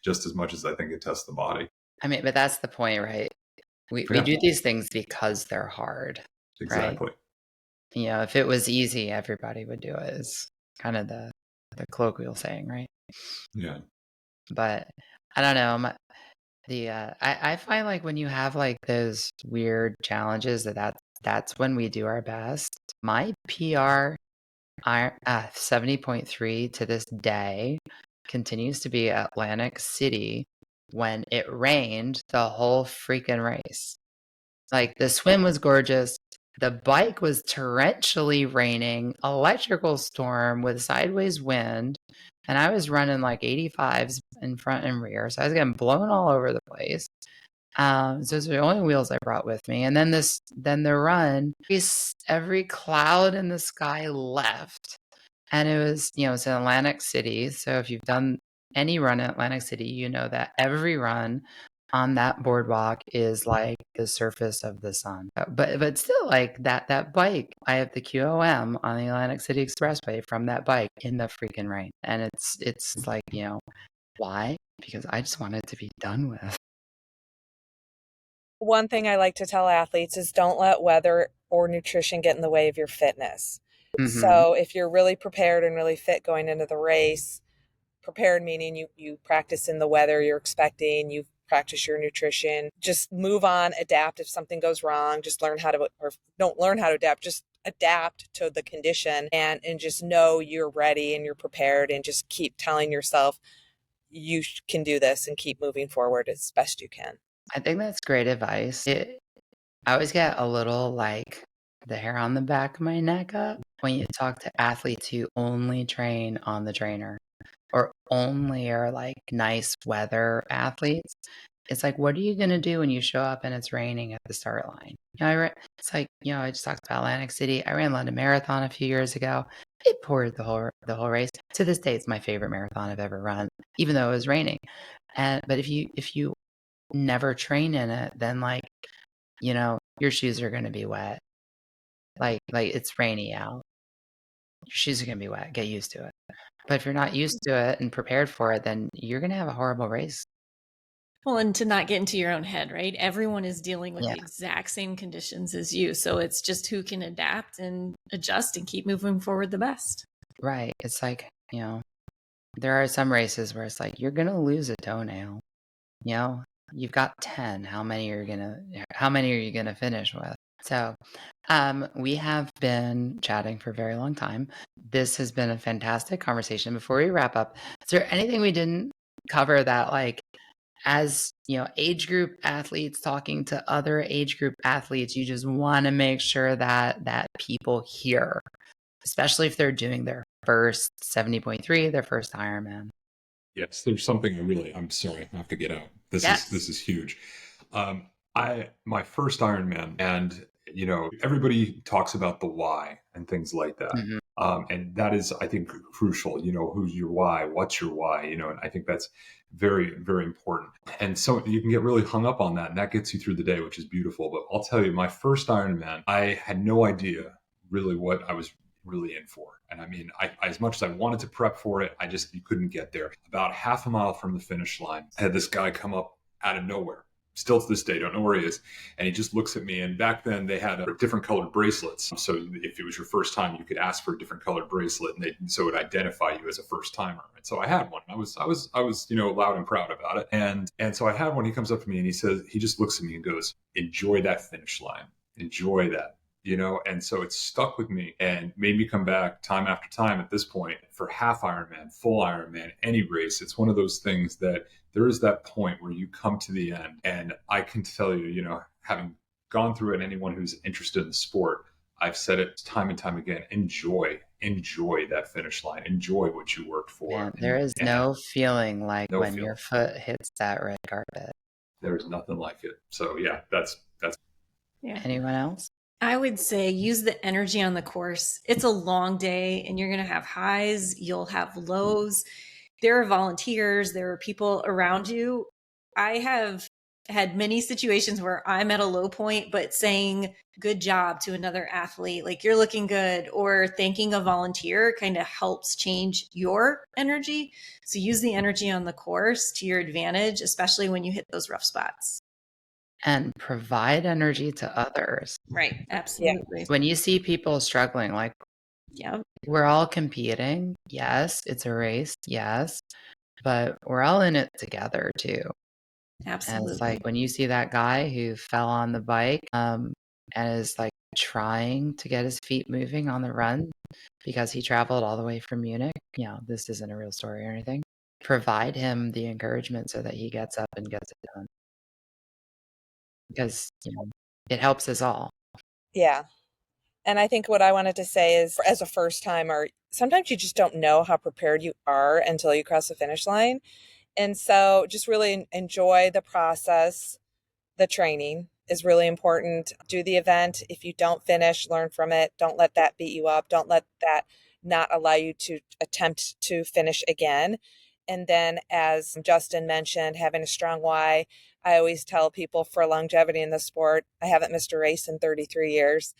just as much as I think it tests the body. I mean, but that's the point, right? We Yeah. do these things because they're hard, Exactly. right? If it was easy, everybody would do it. Is kind of the colloquial saying, right? Yeah. But I don't know. I find like when you have like those weird challenges that's when we do our best. My PR 70.3 to this day continues to be Atlantic City when it rained the whole freaking race. Like the swim was gorgeous. The bike was torrentially raining, electrical storm with sideways wind, and I was running like 85s in front and rear. So I was getting blown all over the place. So those are the only wheels I brought with me. And then the run, every cloud in the sky left. And it was, it's in Atlantic City. So if you've done any run in Atlantic City, you know that every run on that boardwalk is like the surface of the sun. But still, like that bike, I have the QOM on the Atlantic City Expressway from that bike in the freaking rain. And it's like, why? Because I just want it to be done with. One thing I like to tell athletes is don't let weather or nutrition get in the way of your fitness. Mm-hmm. So if you're really prepared and really fit going into the race, prepared meaning you practice in the weather you're expecting, you practice your nutrition, just move on, adapt if something goes wrong, just learn how to, or don't learn how to adapt, just adapt to the condition and just know you're ready and you're prepared, and just keep telling yourself you can do this and keep moving forward as best you can. I think that's great advice. I always get a little like the hair on the back of my neck up when you talk to athletes who only train on the trainer or only are like nice weather athletes. It's like, what are you going to do when you show up and it's raining at the start line? It's like, I just talked about Atlantic City. I ran London Marathon a few years ago. It poured the whole race. To this day, it's my favorite marathon I've ever run, even though it was raining. But if you never train in it, then like, your shoes are going to be wet. Like it's rainy out. Your shoes are going to be wet. Get used to it. But if you're not used to it and prepared for it, then you're going to have a horrible race. Well, and to not get into your own head, right? Everyone is dealing with Yeah. the exact same conditions as you. So it's just who can adapt and adjust and keep moving forward the best. Right. It's like, there are some races where it's like, you're going to lose a toenail. You've got 10. How many are you going to finish with? So, we have been chatting for a very long time. This has been a fantastic conversation. Before we wrap up, is there anything we didn't cover that, like, as age group athletes talking to other age group athletes, you just want to make sure that people hear, especially if they're doing their first 70.3, their first Ironman? Yes, there's something I'm sorry, I have to get out. This is huge. My first Ironman, and everybody talks about the why and things like that. Mm-hmm. And that is, I think, crucial. Who's your why? What's your why? And I think that's very, very important. And so you can get really hung up on that, and that gets you through the day, which is beautiful. But I'll tell you, my first Ironman, I had no idea really what I was really in for. And I mean, as much as I wanted to prep for it, you couldn't get there. About half a mile from the finish line, I had this guy come up out of nowhere. Still to this day, don't know where he is. And he just looks at me. And back then they had different colored bracelets. So if it was your first time, you could ask for a different colored bracelet, and so it would identify you as a first timer. And so I had one. I was loud and proud about it. And so I had one. He comes up to me and he just looks at me and goes, "Enjoy that finish line. Enjoy that." And so it stuck with me and made me come back time after time at this point for half Ironman, full Ironman, any race. It's one of those things that there is that point where you come to the end. And I can tell you, having gone through it, anyone who's interested in the sport, I've said it time and time again, enjoy that finish line. Enjoy what you worked for. Man, there is no feeling like when your foot hits that red carpet. There's nothing like it. So yeah, that's. Yeah. Anyone else? I would say use the energy on the course. It's a long day and you're going to have highs, you'll have lows. There are volunteers, there are people around you. I have had many situations where I'm at a low point, but saying good job to another athlete, like you're looking good, or thanking a volunteer kind of helps change your energy. So use the energy on the course to your advantage, especially when you hit those rough spots. And provide energy to others. Right. Absolutely. Yeah. When you see people struggling, like, we're all competing. Yes, it's a race. Yes, but we're all in it together too. Absolutely. And it's like when you see that guy who fell on the bike and is like trying to get his feet moving on the run because he traveled all the way from Munich. This isn't a real story or anything. Provide him the encouragement so that he gets up and gets it done. Because it helps us all. Yeah. And I think what I wanted to say is, as a first timer, sometimes you just don't know how prepared you are until you cross the finish line. And so just really enjoy the process. The training is really important. Do the event. If you don't finish, learn from it. Don't let that beat you up. Don't let that not allow you to attempt to finish again. And then, as Justin mentioned, having a strong why. I always tell people, for longevity in the sport, I haven't missed a race in 33 years.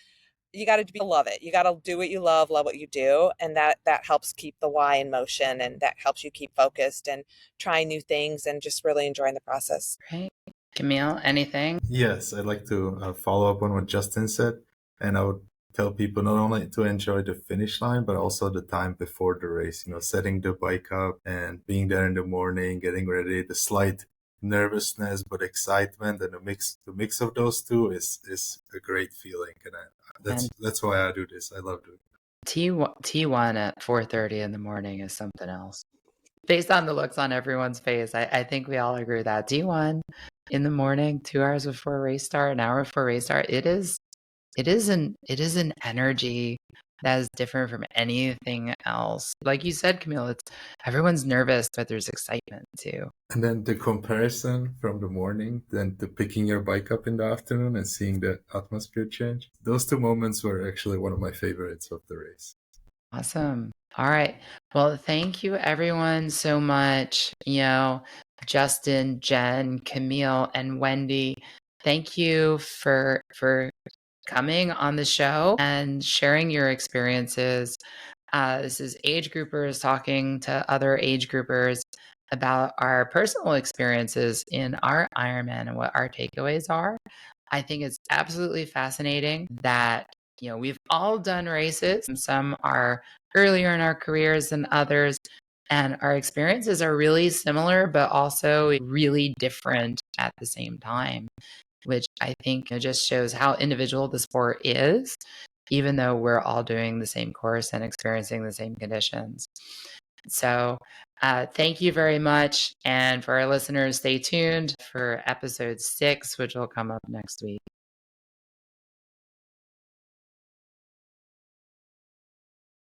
You got to love it. You got to do what you love what you do. And that helps keep the why in motion, and that helps you keep focused and trying new things and just really enjoying the process. Right. Camille, anything? Yes, I'd like to follow up on what Justin said. And I would tell people not only to enjoy the finish line, but also the time before the race, setting the bike up and being there in the morning, getting ready, the slight nervousness, but excitement, and the mix of those two is a great feeling. And that's why I do this. I love doing it. T1 at 4:30 in the morning is something else. Based on the looks on everyone's face, I think we all agree that T1 in the morning, 2 hours before race start, an hour before race start, it is an energy that is different from anything else. Like you said, Camille, everyone's nervous, but there's excitement too. And then the comparison from the morning, then to picking your bike up in the afternoon and seeing the atmosphere change. Those two moments were actually one of my favorites of the race. Awesome. All right. Well, thank you everyone so much. Justin, Jen, Camille, and Wendy. Thank you for coming on the show and sharing your experiences. This is age groupers talking to other age groupers about our personal experiences in our Ironman and what our takeaways are. I think it's absolutely fascinating that we've all done races, and some are earlier in our careers than others, and our experiences are really similar, but also really different at the same time, which I think just shows how individual the sport is, even though we're all doing the same course and experiencing the same conditions. So thank you very much. And for our listeners, stay tuned for episode 6, which will come up next week.